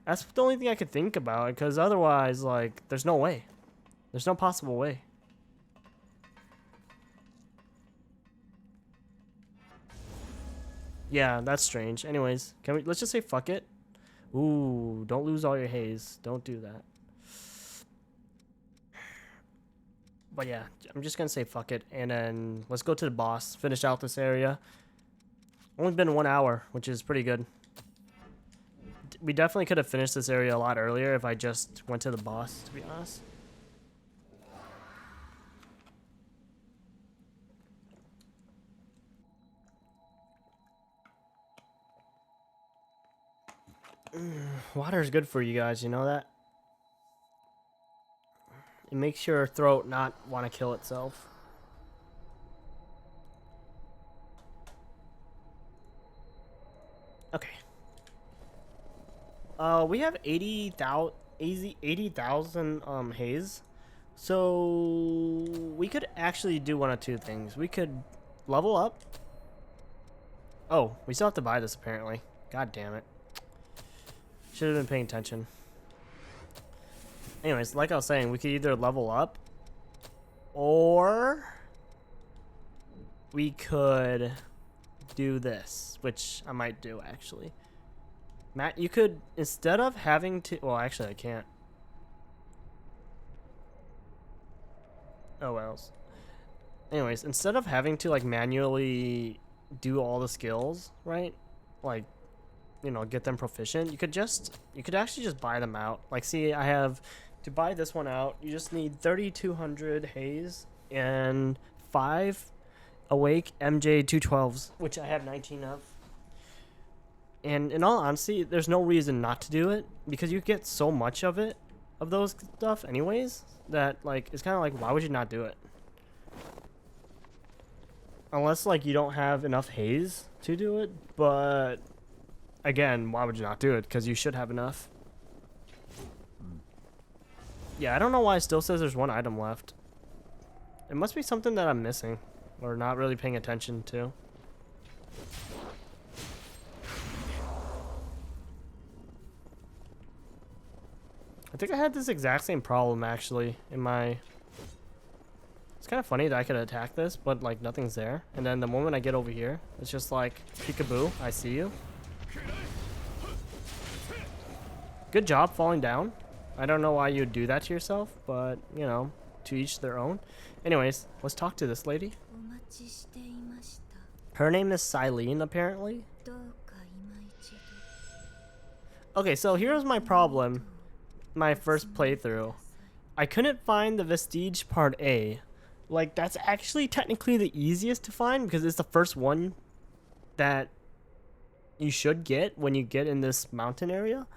That's the only thing I could think about, because otherwise, like, there's no way. There's no possible way. Yeah, that's strange. Anyways, let's just say fuck it. Ooh, don't lose all your haze. Don't do that. But yeah, I'm just gonna say fuck it, and then let's go to the boss, finish out this area. Only been 1 hour, which is pretty good. We definitely could have finished this area a lot earlier if I just went to the boss, to be honest. Water is good for you guys, you know that? It makes your throat not want to kill itself. Okay. We have 80,000 haze. So we could actually do one of 2 things. We could level up. Oh, we still have to buy this apparently. God damn it. Should have been paying attention. Anyways, like I was saying, we could either level up or we could do this, which I might do actually. Matt, you could, instead of having to, well, actually I can't. Oh wells. Anyways, instead of having to like manually do all the skills, right? Like, you know, get them proficient, you could actually just buy them out. Like, see, I have to buy this one out, you just need 3,200 haze and 5 awake MJ 212s, which I have 19 of. And in all honesty, there's no reason not to do it because you get so much of it, of those stuff anyways, that like it's kind of like, why would you not do it? Unless like you don't have enough haze to do it, but again, why would you not do it? Because you should have enough. Yeah, I don't know why it still says there's 1 item left. It must be something that I'm missing or not really paying attention to. I think I had this exact same problem actually in my... It's kind of funny that I could attack this, but like nothing's there. And then the moment I get over here, it's just like, peekaboo, I see you. Good job falling down. I don't know why you'd do that to yourself, but, you know, to each their own. Anyways, let's talk to this lady. Her name is Silene, apparently. Okay, so here's my problem. My first playthrough. I couldn't find the Vestige Part A. Like, that's actually technically the easiest to find because it's the first one that you should get when you get in this mountain area.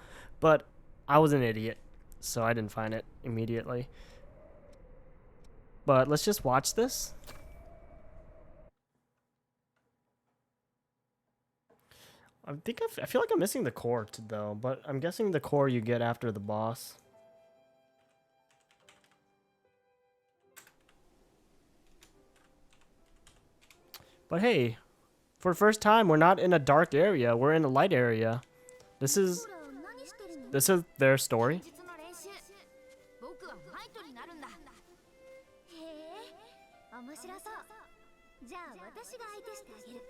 But I was an idiot, so I didn't find it immediately. But let's just watch this. I feel like I'm missing the core though, but I'm guessing the core you get after the boss. But hey, for the first time, we're not in a dark area. We're in a light area. This is their story. じゃあ私が相手してあげる。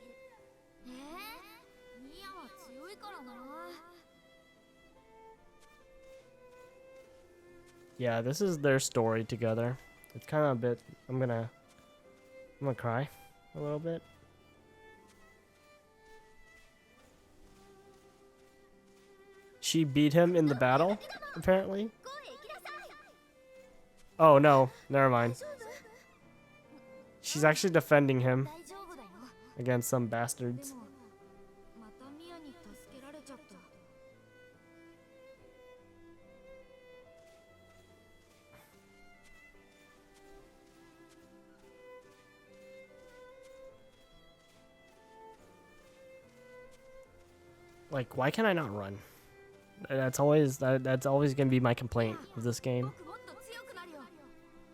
ミアは強いからな。 Yeah, this is their story together. It's kind of a bit. I'm gonna cry a little bit. She beat him in the battle, apparently. Oh no, never mind. She's actually defending him 大丈夫だよ。 against some で bastards. もまたミアに助けられちゃった。 Like, why can I not run? That's always gonna be my complaint with this game. 僕もっと強くなるよ。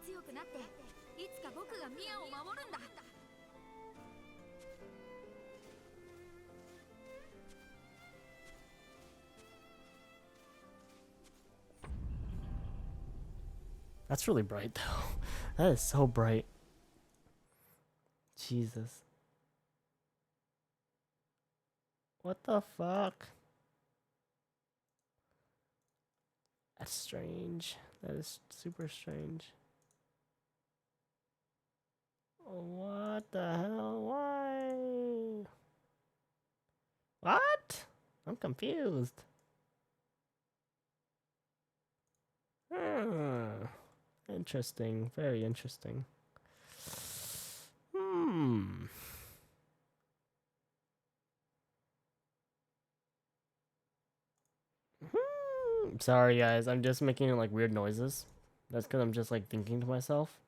強くなっていつか僕がミアを守るんだ。 That's really bright, though. That is so bright. Jesus. What the fuck? That's strange. That is super strange. What the hell? Why? What? I'm confused. Hmm. Interesting. Very interesting. Hmm. Sorry guys, I'm just making like weird noises. That's because I'm just like thinking to myself.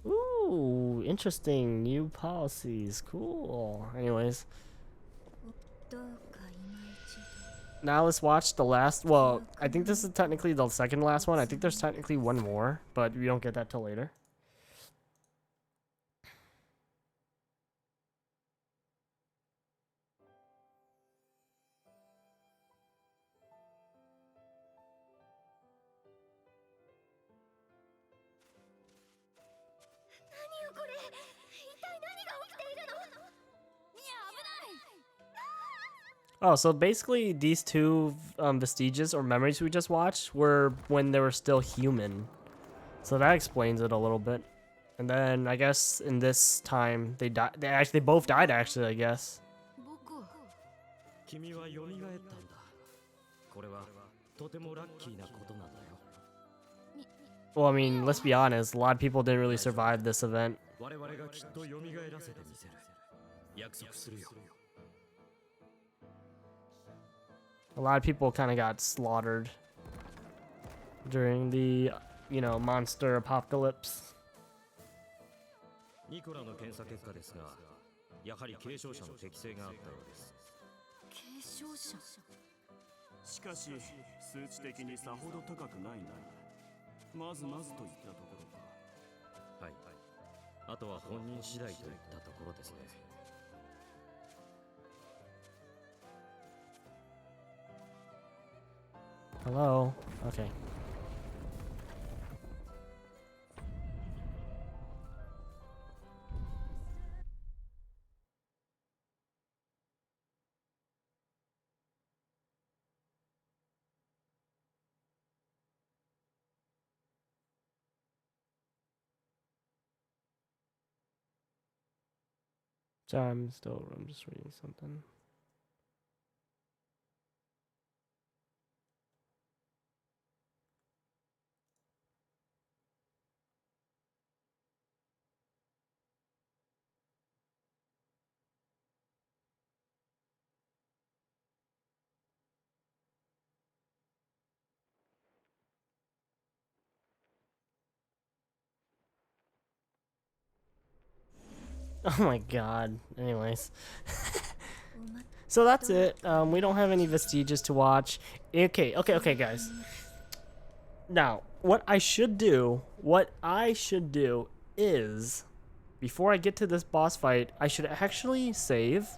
Ooh, interesting. New policies. Cool. Anyways, どうかいまいちだ。 now let's watch the last. Well, I think this is technically the second last one. I think there's technically one more, but we don't get that till later. Oh, so basically these two vestiges or memories we just watched were when they were still human. So that explains it a little bit. And then I guess in this time they died. They both died actually, I guess. 僕君は蘇ったんだ。これはとてもラッキーなことなんだよ。 Well, I mean, let's be honest. A lot of people didn't really survive this event. 我々がきっと蘇らせてみせる。約束するよ。 A lot of people kind of got slaughtered during the, monster apocalypse. ニコラの検査結果ですが、やはり継承者の適性があったようです。継承者。 しかし数値的にさほど高くないな。まずまずといったところか。はい。あとは本人次第といったところですね。 Hello? Okay. Sorry, I'm just reading something. Oh my god. Anyways. So that's it. We don't have any vestiges to watch. Okay, guys. Now, what I should do is, before I get to this boss fight, I should actually save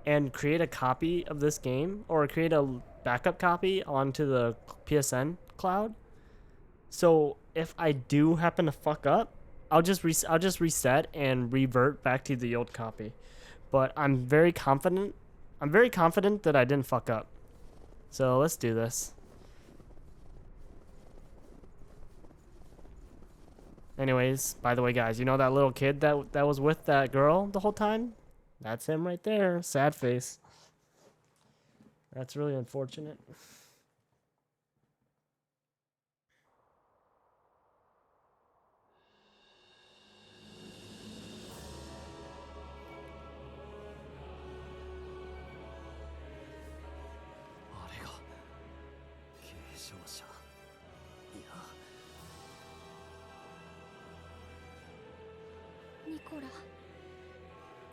and create a copy of this game, or create a backup copy onto the PSN cloud. So if I do happen to fuck up, I'll just reset and revert back to the old copy. But I'm very confident. I'm very confident that I didn't fuck up. So let's do this. Anyways, by the way, guys, you know that little kid that was with that girl the whole time? That's him right there. Sad face. That's really unfortunate.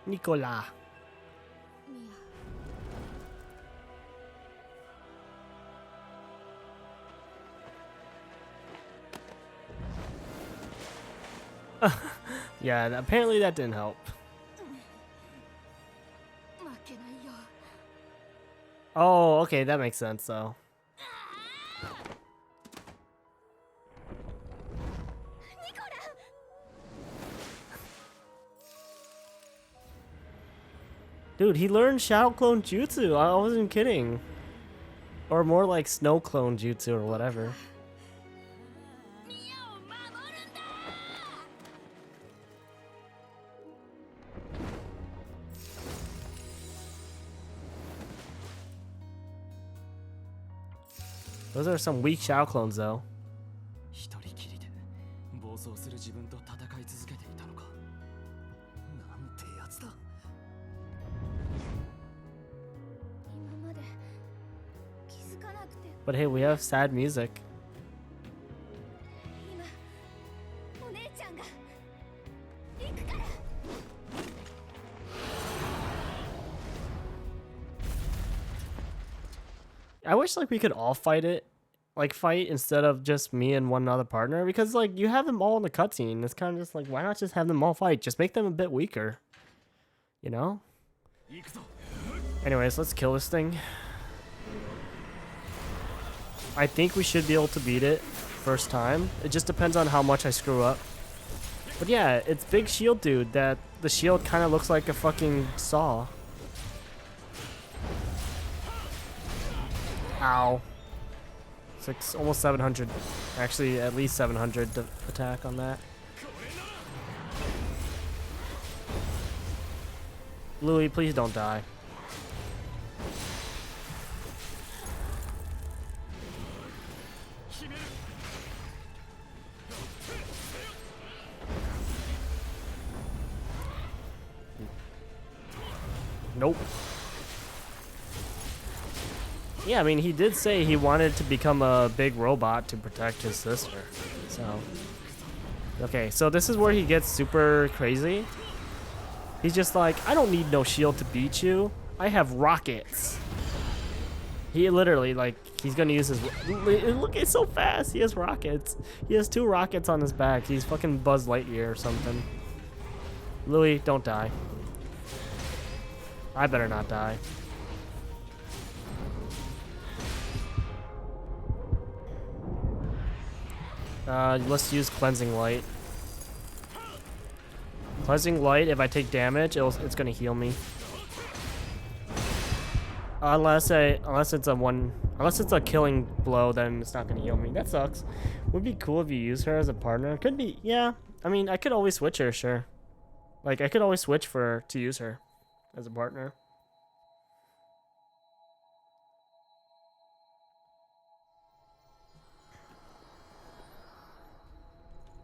Nicola. Mia. Yeah, apparently that didn't help. Oh, okay, that makes sense though. Dude, he learned Shadow Clone Jutsu. I wasn't kidding. Or more like Snow Clone Jutsu or whatever. Those are some weak Shadow Clones though. 一人きりで暴走する自分と戦い続けていたのか。なんてやつだ。 But hey, we have sad music. I wish like we could all fight it, like fight instead of just me and one other partner, because like you have them all in the cutscene. It's kind of just like, why not just have them all fight? Just make them a bit weaker, you know? Anyways, let's kill this thing. I think we should be able to beat it first time. It just depends on how much I screw up. But yeah, it's Big Shield Dude that the shield kind of looks like a fucking saw. Ow. It's like almost 700. Actually, at least 700 to attack on that. Louis, please don't die. Nope. Yeah, I mean, he did say he wanted to become a big robot to protect his sister. So, okay, so this is where he gets super crazy. He's just like, I don't need no shield to beat you. I have rockets. He literally, like, he's gonna use his... Look, it's so fast. He has rockets. He has 2 rockets on his back. He's fucking Buzz Lightyear or something. Louis, don't die. I better not die. Let's use Cleansing Light. Cleansing Light, if I take damage, it's gonna heal me. Unless it's a killing blow, then it's not gonna heal me. That sucks. Would be cool if you use her as a partner. Could be, yeah. I mean, I could always switch her, sure. Like, I could always switch to use her as a partner.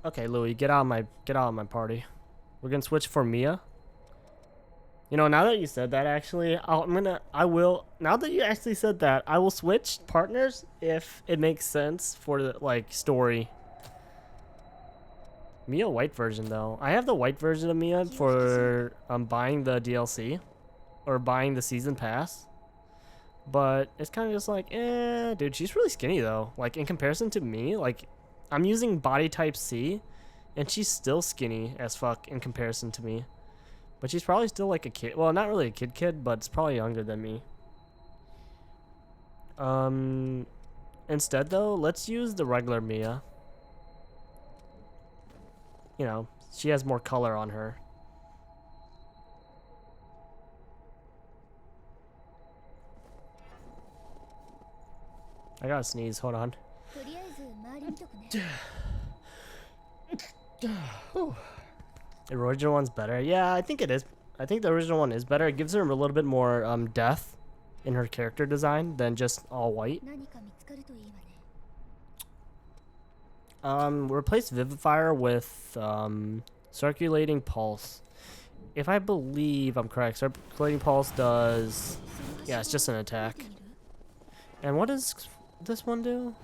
Okay, Louis, get out of my party. We're gonna switch for Mia. You know, now that you said that, actually, now that you actually said that, I will switch partners if it makes sense for the, like, story. Mia white version, though. I have the white version of Mia for buying the DLC or buying the season pass. But it's kind of just like, dude, she's really skinny, though. Like, in comparison to me, like, I'm using body type C, and she's still skinny as fuck in comparison to me. But she's probably still like a kid. Well, not really a kid, but it's probably younger than me. Instead, though, let's use the regular Mia. You know, She has more color on her. I gotta sneeze, hold on. とりあえず周り見とくね The original one's better. Yeah, I think it is. I think the original one is better. It gives her a little bit more depth in her character design than just all white. 何か見つかるといいわね Replace Vivifier with Circulating Pulse. If I believe I'm correct, Circulating Pulse does... Yeah, it's just an attack. And what does this one do?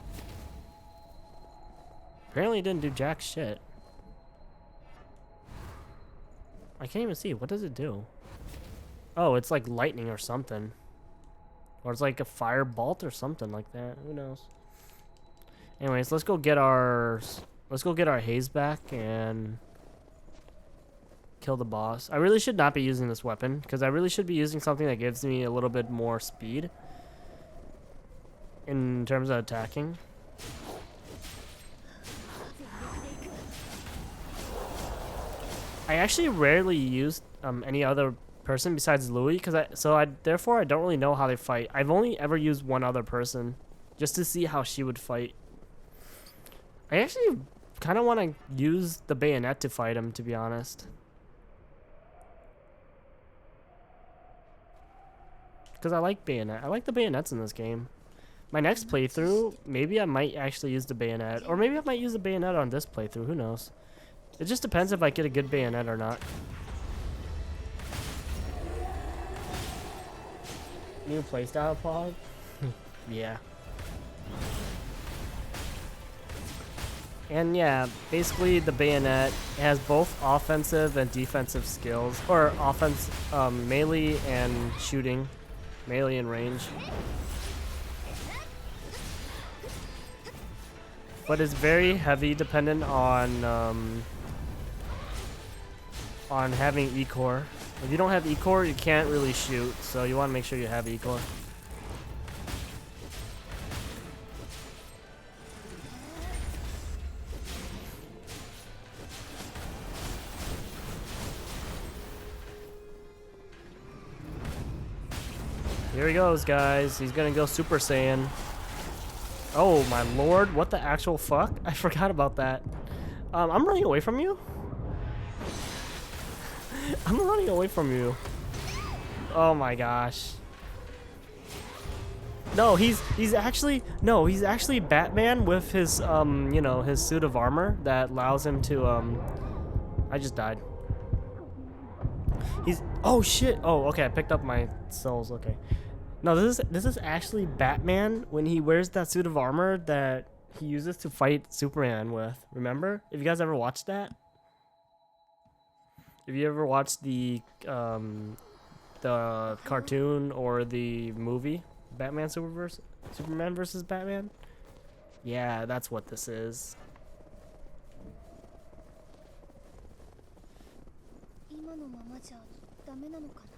Apparently it didn't do jack shit. I can't even see. What does it do? Oh, it's like lightning or something. Or it's like a fire bolt or something like that. Who knows? Anyways, let's go get our haze back and kill the boss. I really should not be using this weapon because I really should be using something that gives me a little bit more speed in terms of attacking. I actually rarely use any other person besides Louis therefore I don't really know how they fight. I've only ever used one other person just to see how she would fight. I actually kind of want to use the bayonet to fight him, to be honest. Because I like bayonet. I like the bayonets in this game. My next playthrough, maybe I might actually use the bayonet. Or maybe I might use the bayonet on this playthrough. Who knows? It just depends if I get a good bayonet or not. New playstyle pod? Yeah. And yeah, basically the bayonet has both offensive and defensive skills. Or offense, melee and shooting. Melee and range. But it's very heavy dependent on having E-core. If you don't have E-core, you can't really shoot, so you want to make sure you have E-core. Here he goes, guys. He's gonna go Super Saiyan. Oh my lord, what the actual fuck? I forgot about that. I'm running away from you? I'm running away from you. Oh my gosh. No, he's actually Batman with his you know, his suit of armor that allows him to I just died. Oh shit. Oh, okay, I picked up my souls. Okay. No, this is actually Batman when he wears that suit of armor that he uses to fight Superman with. Remember? If you guys ever watched that? If you ever watched the cartoon or the movie Superman versus Batman? Yeah, that's what this is. 今のままじゃダメなのかな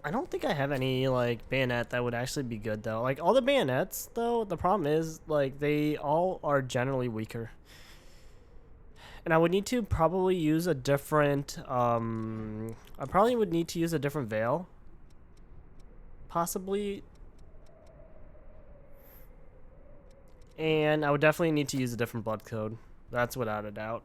I don't think I have any like bayonet that would actually be good though. Like all the bayonets though, the problem is like they all are generally weaker. And I would need to probably use a different I probably would need to use a different veil. Possibly. And I would definitely need to use a different blood code. That's without a doubt.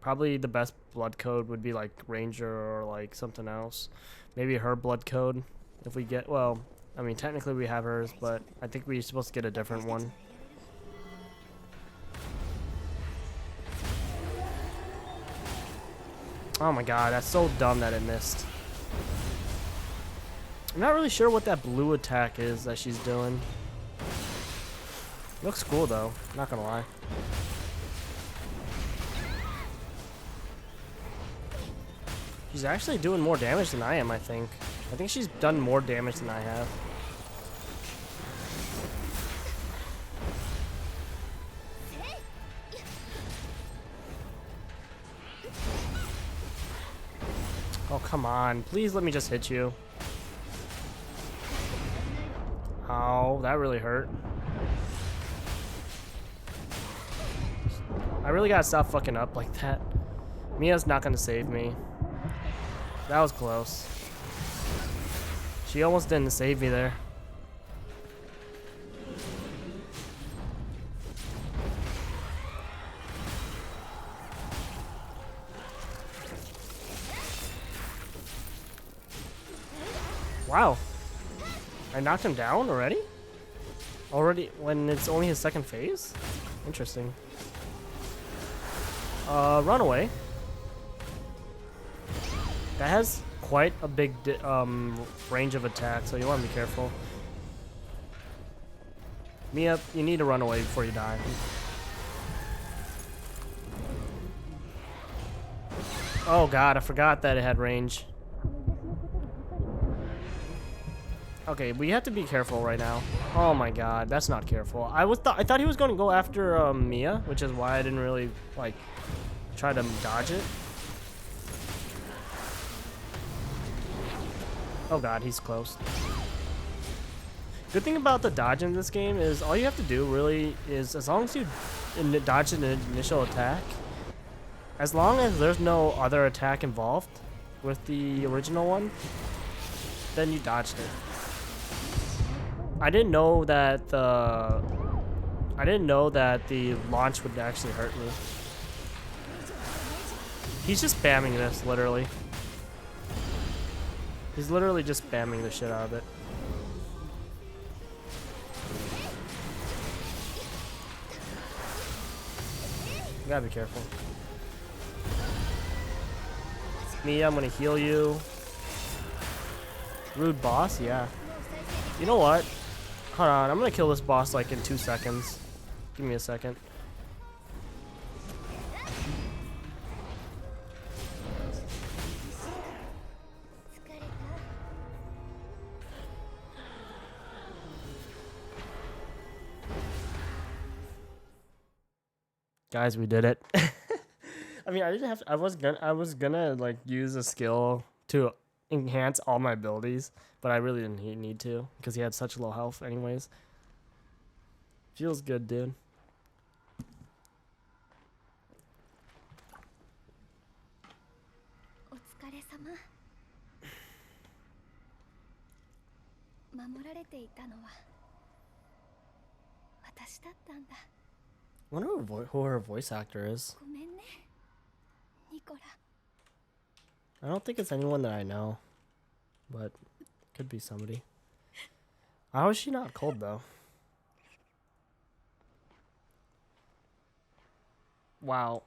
Probably the best blood code would be like Ranger or like something else. Maybe her blood code if we get, well, I mean technically we have hers, but I think we're supposed to get a different one. Oh my god, that's so dumb that it missed. I'm not really sure what that blue attack is that she's doing. Looks cool though, not gonna lie. She's actually doing more damage than I am, I think. I think she's done more damage than I have. Oh, come on. Please let me just hit you. Oh, that really hurt. I really gotta stop fucking up like that. Mia's not gonna save me. That was close. She almost didn't save me there. Wow. I knocked him down already? Already when it's only his second phase? Interesting. Run away. That has quite a big range of attack, so you want to be careful. Mia, you need to run away before you die. Oh god, I forgot that it had range. Okay, we have to be careful right now. Oh my god, that's not careful. I thought he was going to go after Mia, which is why I didn't really like try to dodge it. Oh god, he's close. Good thing about the dodge in this game is all you have to do really is, as long as you dodge an initial attack, as long as there's no other attack involved with the original one, then you dodged it. I didn't know that the launch would actually hurt me. He's just spamming this, literally. He's literally just spamming the shit out of it. You gotta be careful. Mia, I'm gonna heal you. Rude boss, yeah. You know what? Hold on, I'm gonna kill this boss like in 2 seconds. Give me a second. Guys, we did it. I mean, I didn't have to, I was gonna like use a skill to enhance all my abilities, but I really didn't need to because he had such low health anyways. Feels good, dude. I wonder who her voice actor is. I don't think it's anyone that I know, but could be somebody. How is she not cold though? Wow.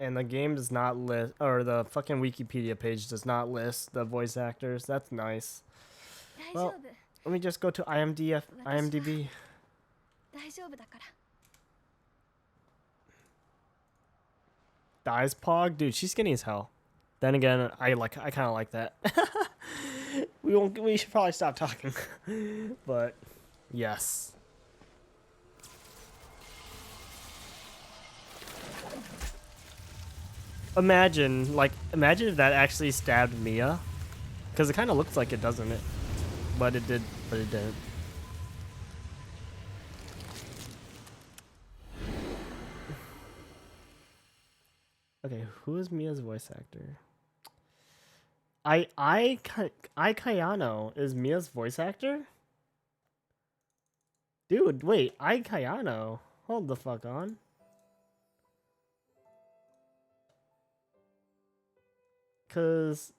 And the game does not list, or the fucking Wikipedia page does not list the voice actors. That's nice. Well, let me just go to IMDb. Dies Pog? Dude, she's skinny as hell. Then again, I kind of like that. We should probably stop talking. But yes. Imagine if that actually stabbed Mia, because it kind of looks like it, doesn't it? But it did, but it didn't. Okay, who is Mia's voice actor? Ai Kayano is Mia's voice actor? Dude, wait, Ai Kayano. Hold the fuck on. Cause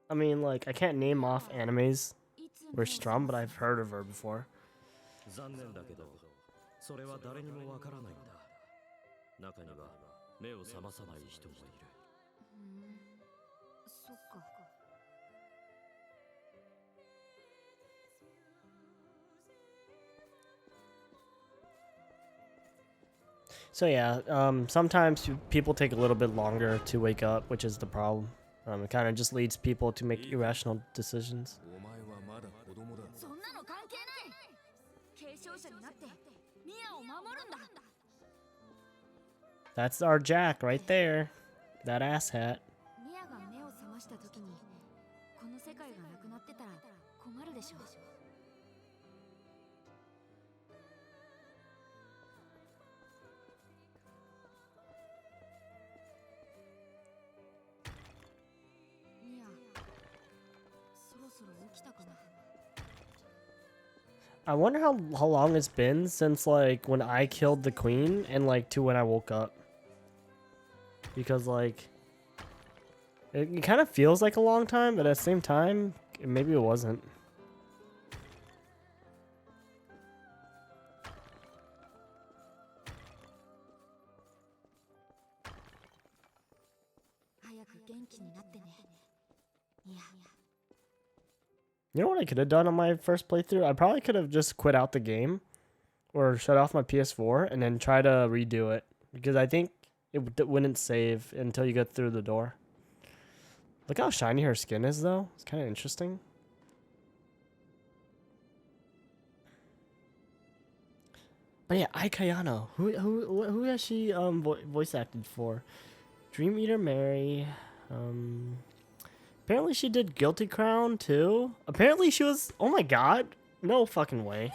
I mean, like, I can't name off animes where she's from, but I've heard of her before. 残念だけど、それは誰にもわからないんだ。中には目を覚まさない人もいる。そっか。So yeah, sometimes people take a little bit longer to wake up, which is the problem. It kind of just leads people to make irrational decisions. お前はまだ子供だ。そんなの関係ない。継承者になってミアを守るんだ。 That's our Jack right there. That asshat. ミアが目を覚ました時、世界がなくなってたら困るでしょ。ミア、そろそろ起きたかな。 I wonder how long it's been since like when I killed the queen and like to when I woke up. Because like it kind of feels like a long time, but at the same time, maybe it wasn't. 早く元気になってね。ミア。 You know what I could have done on my first playthrough? I probably could have just quit out the game or shut off my PS4 and then try to redo it because I think it wouldn't save until you get through the door. Look how shiny her skin is, though. It's kind of interesting. But yeah, Ai Kayano. Who has she voice acted for? Dream Eater Mary. Apparently she did Guilty Crown too. Apparently she was. Oh my god! No fucking way.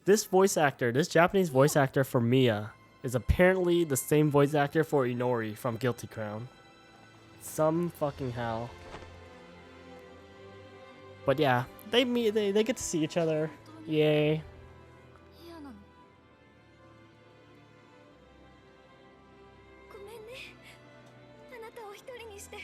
This voice actor, this Japanese voice actor for Mia, is apparently the same voice actor for Inori from Guilty Crown. Some fucking how. But yeah, they meet. They get to see each other. Yay. ミアなの。ごめんね、あなたを一人にして。いや、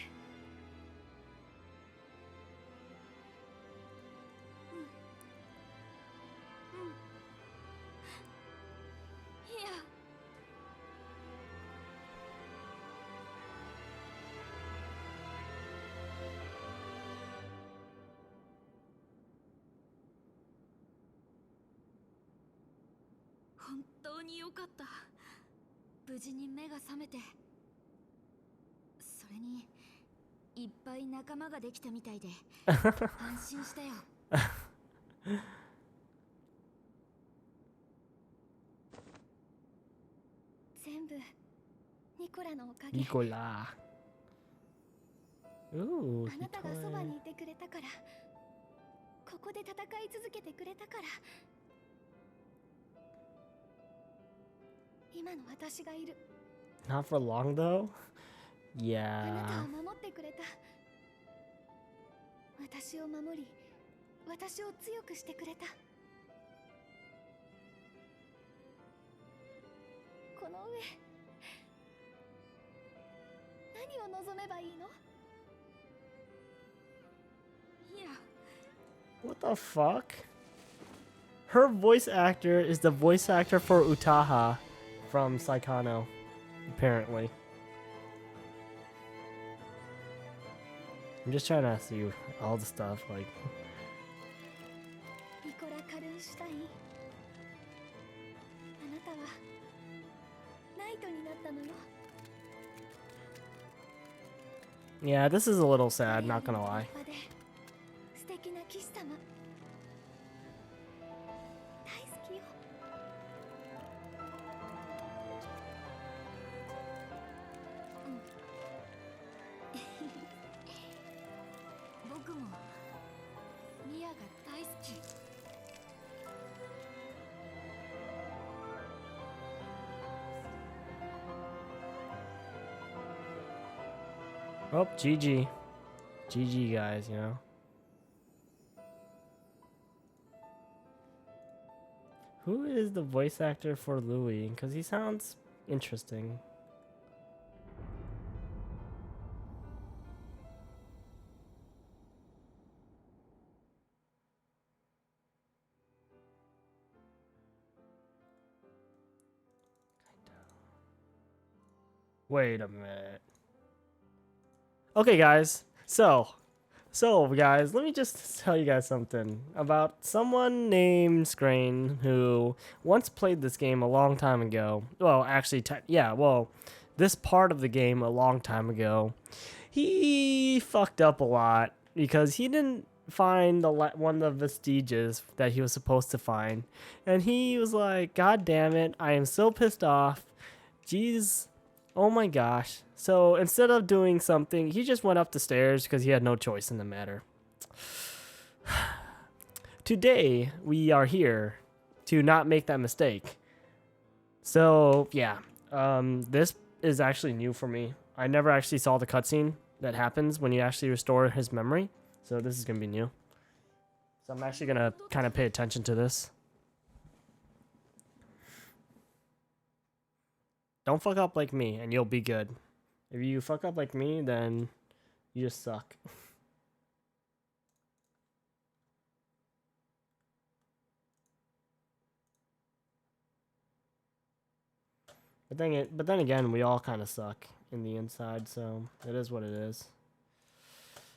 本当によかった。無事に目が覚めて。それにいっぱい仲間ができたみたいで安心したよ。全部ニコラのおかげ。 Nicola. Ooh, あなたがそば Nicola. にいてくれたから、ここで戦い続けてくれたから、今の私がいる。 Not for long though. あなた Yeah. を守ってくれた。私を守り、私を強くしてくれた。この上、何を望めばいいの？ いや、 What the fuck? Her voice actor is the voice actor for Utaha from Saikano, apparently. I'm just trying to ask you all the stuff, like. ニコラ・カルンシュタイン、あなたはナイトになったのよ。 Yeah, this is a little sad, not gonna lie. 素敵な騎士様、大好きよ。僕もミアが大好き。 Oh, GG. GG, guys, you know. Who is the voice actor for Louis? Because he sounds interesting. Wait a minute. Okay, guys. So guys, let me just tell you guys something about someone named Scrain who once played this game a long time ago. Well, actually, this part of the game a long time ago. He fucked up a lot because he didn't find one of the vestiges that he was supposed to find, and he was like, "God damn it! I am so pissed off. Jeez." Oh my gosh. So instead of doing something, he just went up the stairs because he had no choice in the matter. Today, we are here to not make that mistake. So, yeah. This is actually new for me. I never actually saw the cutscene that happens when you actually restore his memory. So this is going to be new. So I'm actually going to kind of pay attention to this. Don't fuck up like me and you'll be good. If you fuck up like me, then you just suck. But then again, we all kind of suck in the inside, so it is what it is.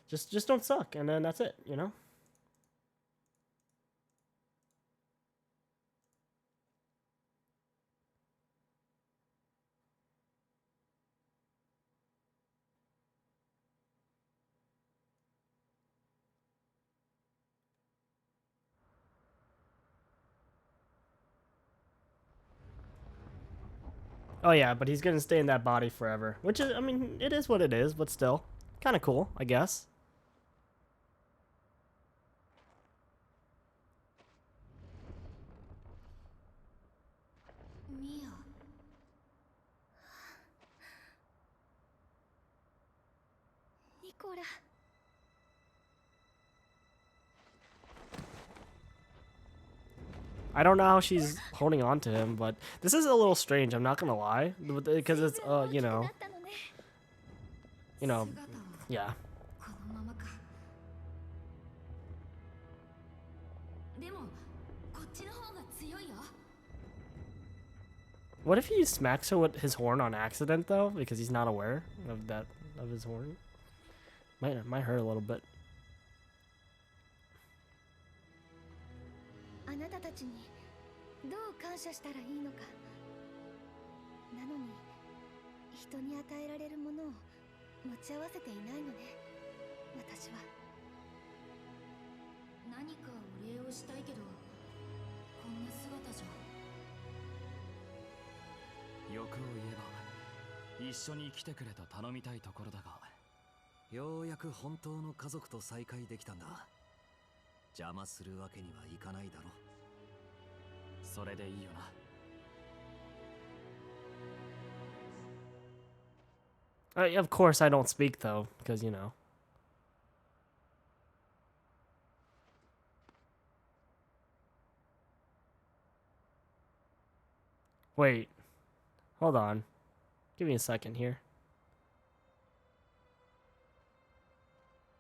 Just don't suck, and then that's it, you know? Oh yeah, but he's gonna stay in that body forever. Which is, I mean, it is what it is, but still. Kind of cool, I guess. Mia. Nicola. I don't know how she's holding on to him, but this is a little strange, I'm not gonna lie. Because it's, you know, yeah. このままか。でもこっちの方が強いよ。 What if he smacks her with his horn on accident, though? Because he's not aware of his horn? Might hurt a little bit. あなたたちにどう感謝したらいいのか。なのに人に与えられるものを持ち合わせていないのね。私は。何かお礼をしたいけど、こんな姿じゃ。欲を言えば一緒に来てくれと頼みたいところだが、ようやく本当の家族と再会できたんだ。邪魔するわけにはいかないだろ。それでいいよな。Of course I don't speak, though, because, you know. Wait. Hold on. Give me a second here.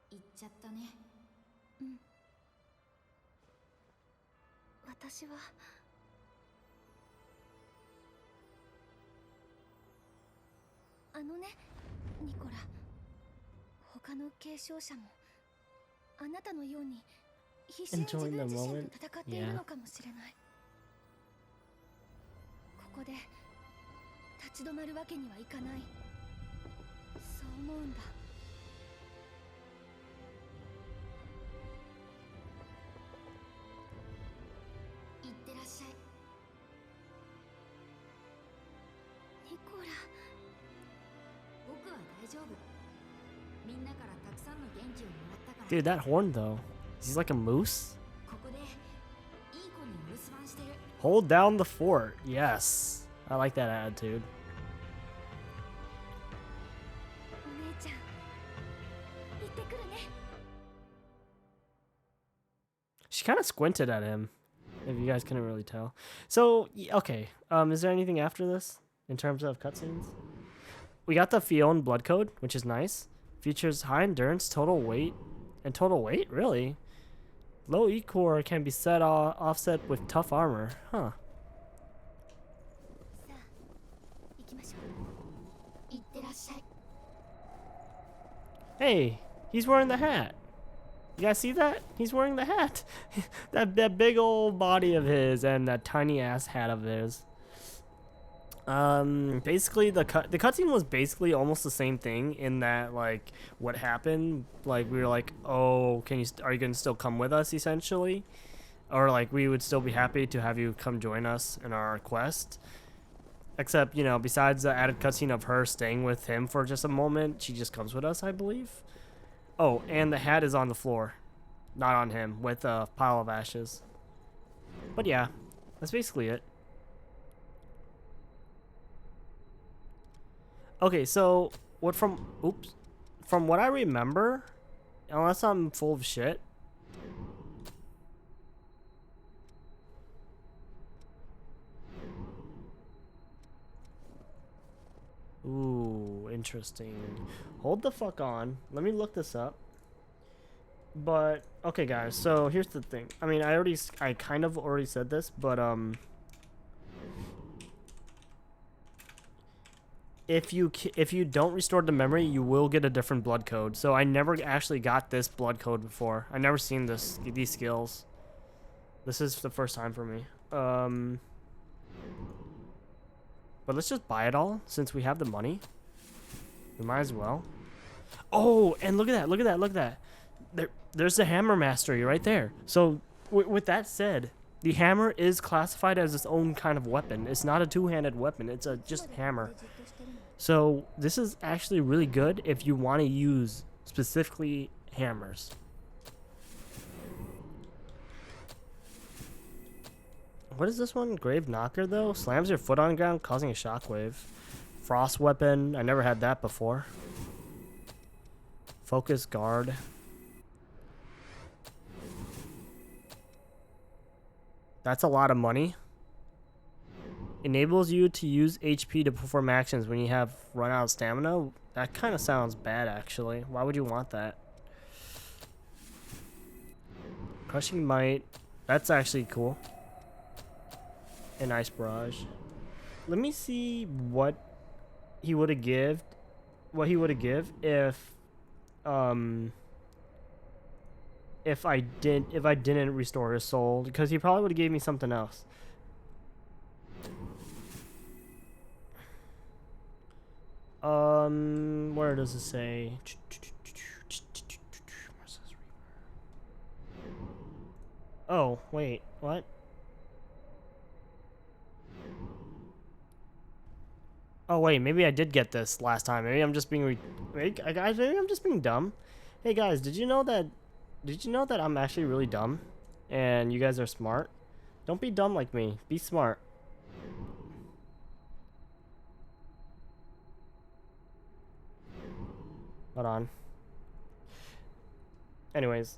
言っちゃったね。私は。あのね、ニコラ。他の継承者もあなたのように必死に自分自身と戦っているのかもしれない。ここで立ち止まるわけにはいかない。そう思うんだ。いってらっしゃい。ニコラ。僕は大丈夫。みんなからたくさんの元気をもらったから。 Dude, that horn, though. He's like a moose? ここでいい子にお留守番してる。 Hold down the fort. Yes. I like that attitude. お姉ちゃん、行ってくるね。 She kind of squinted at him, if you guys couldn't really tell. So, okay. Is there anything after this in terms of cutscenes? We got the Fion blood code, which is nice. Features high endurance, total weight, and total weight? Really? Low E-core can be set offset with tough armor. Huh. さあ、行きましょう。いってらっしゃい。 Hey, he's wearing the hat. You guys see that? He's wearing the hat. that big old body of his and that tiny ass hat of his. Basically the cutscene was basically almost the same thing in that, like, what happened, like, we were like, oh, are you gonna still come with us, essentially, or like we would still be happy to have you come join us in our quest. Except, you know, besides the added cutscene of her staying with him for just a moment, she just comes with us, I believe. Oh, and the hat is on the floor. Not on him, with a pile of ashes. But yeah, that's basically it. Okay, so from what I remember, unless I'm full of shit, ooh, interesting. Hold the fuck on. Let me look this up. But okay, guys. So here's the thing. I mean, I kind of already said this, but if you don't restore the memory, you will get a different blood code. So I never actually got this blood code before. I never seen these skills. This is the first time for me. But let's just buy it all since we have the money. We might as well. Oh, and look at that! Look at that! Look at that! There's the hammer mastery right there. So with that said, the hammer is classified as its own kind of weapon. It's not a two-handed weapon. It's a just hammer. So this is actually really good if you want to use specifically hammers. What is this one? Grave Knocker, though? Slams your foot on the ground, causing a shockwave. Frost weapon. I never had that before. Focus guard. That's a lot of money. Enables you to use HP to perform actions when you have run out of stamina. That kind of sounds bad, actually. Why would you want that? Crushing Might. That's actually cool. An Ice Barrage. Let me see what he would have give. What he would have give if I didn't restore his soul, because he probably would have gave me something else. Where does it say? Oh, wait, what? Oh wait, maybe I did get this last time. Maybe I'm just being maybe I'm just being dumb. Hey guys, did you know that I'm actually really dumb and you guys are smart? Don't be dumb like me. Be smart. Hold on. Anyways.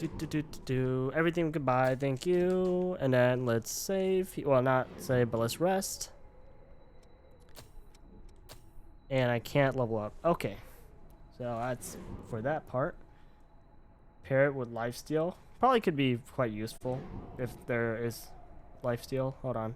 Everything goodbye, thank you. And then let's save. Well, not save, but let's rest. And I can't level up. Okay. So that's for that part. Pair it with lifesteal. Probably could be quite useful if there is lifesteal. Hold on.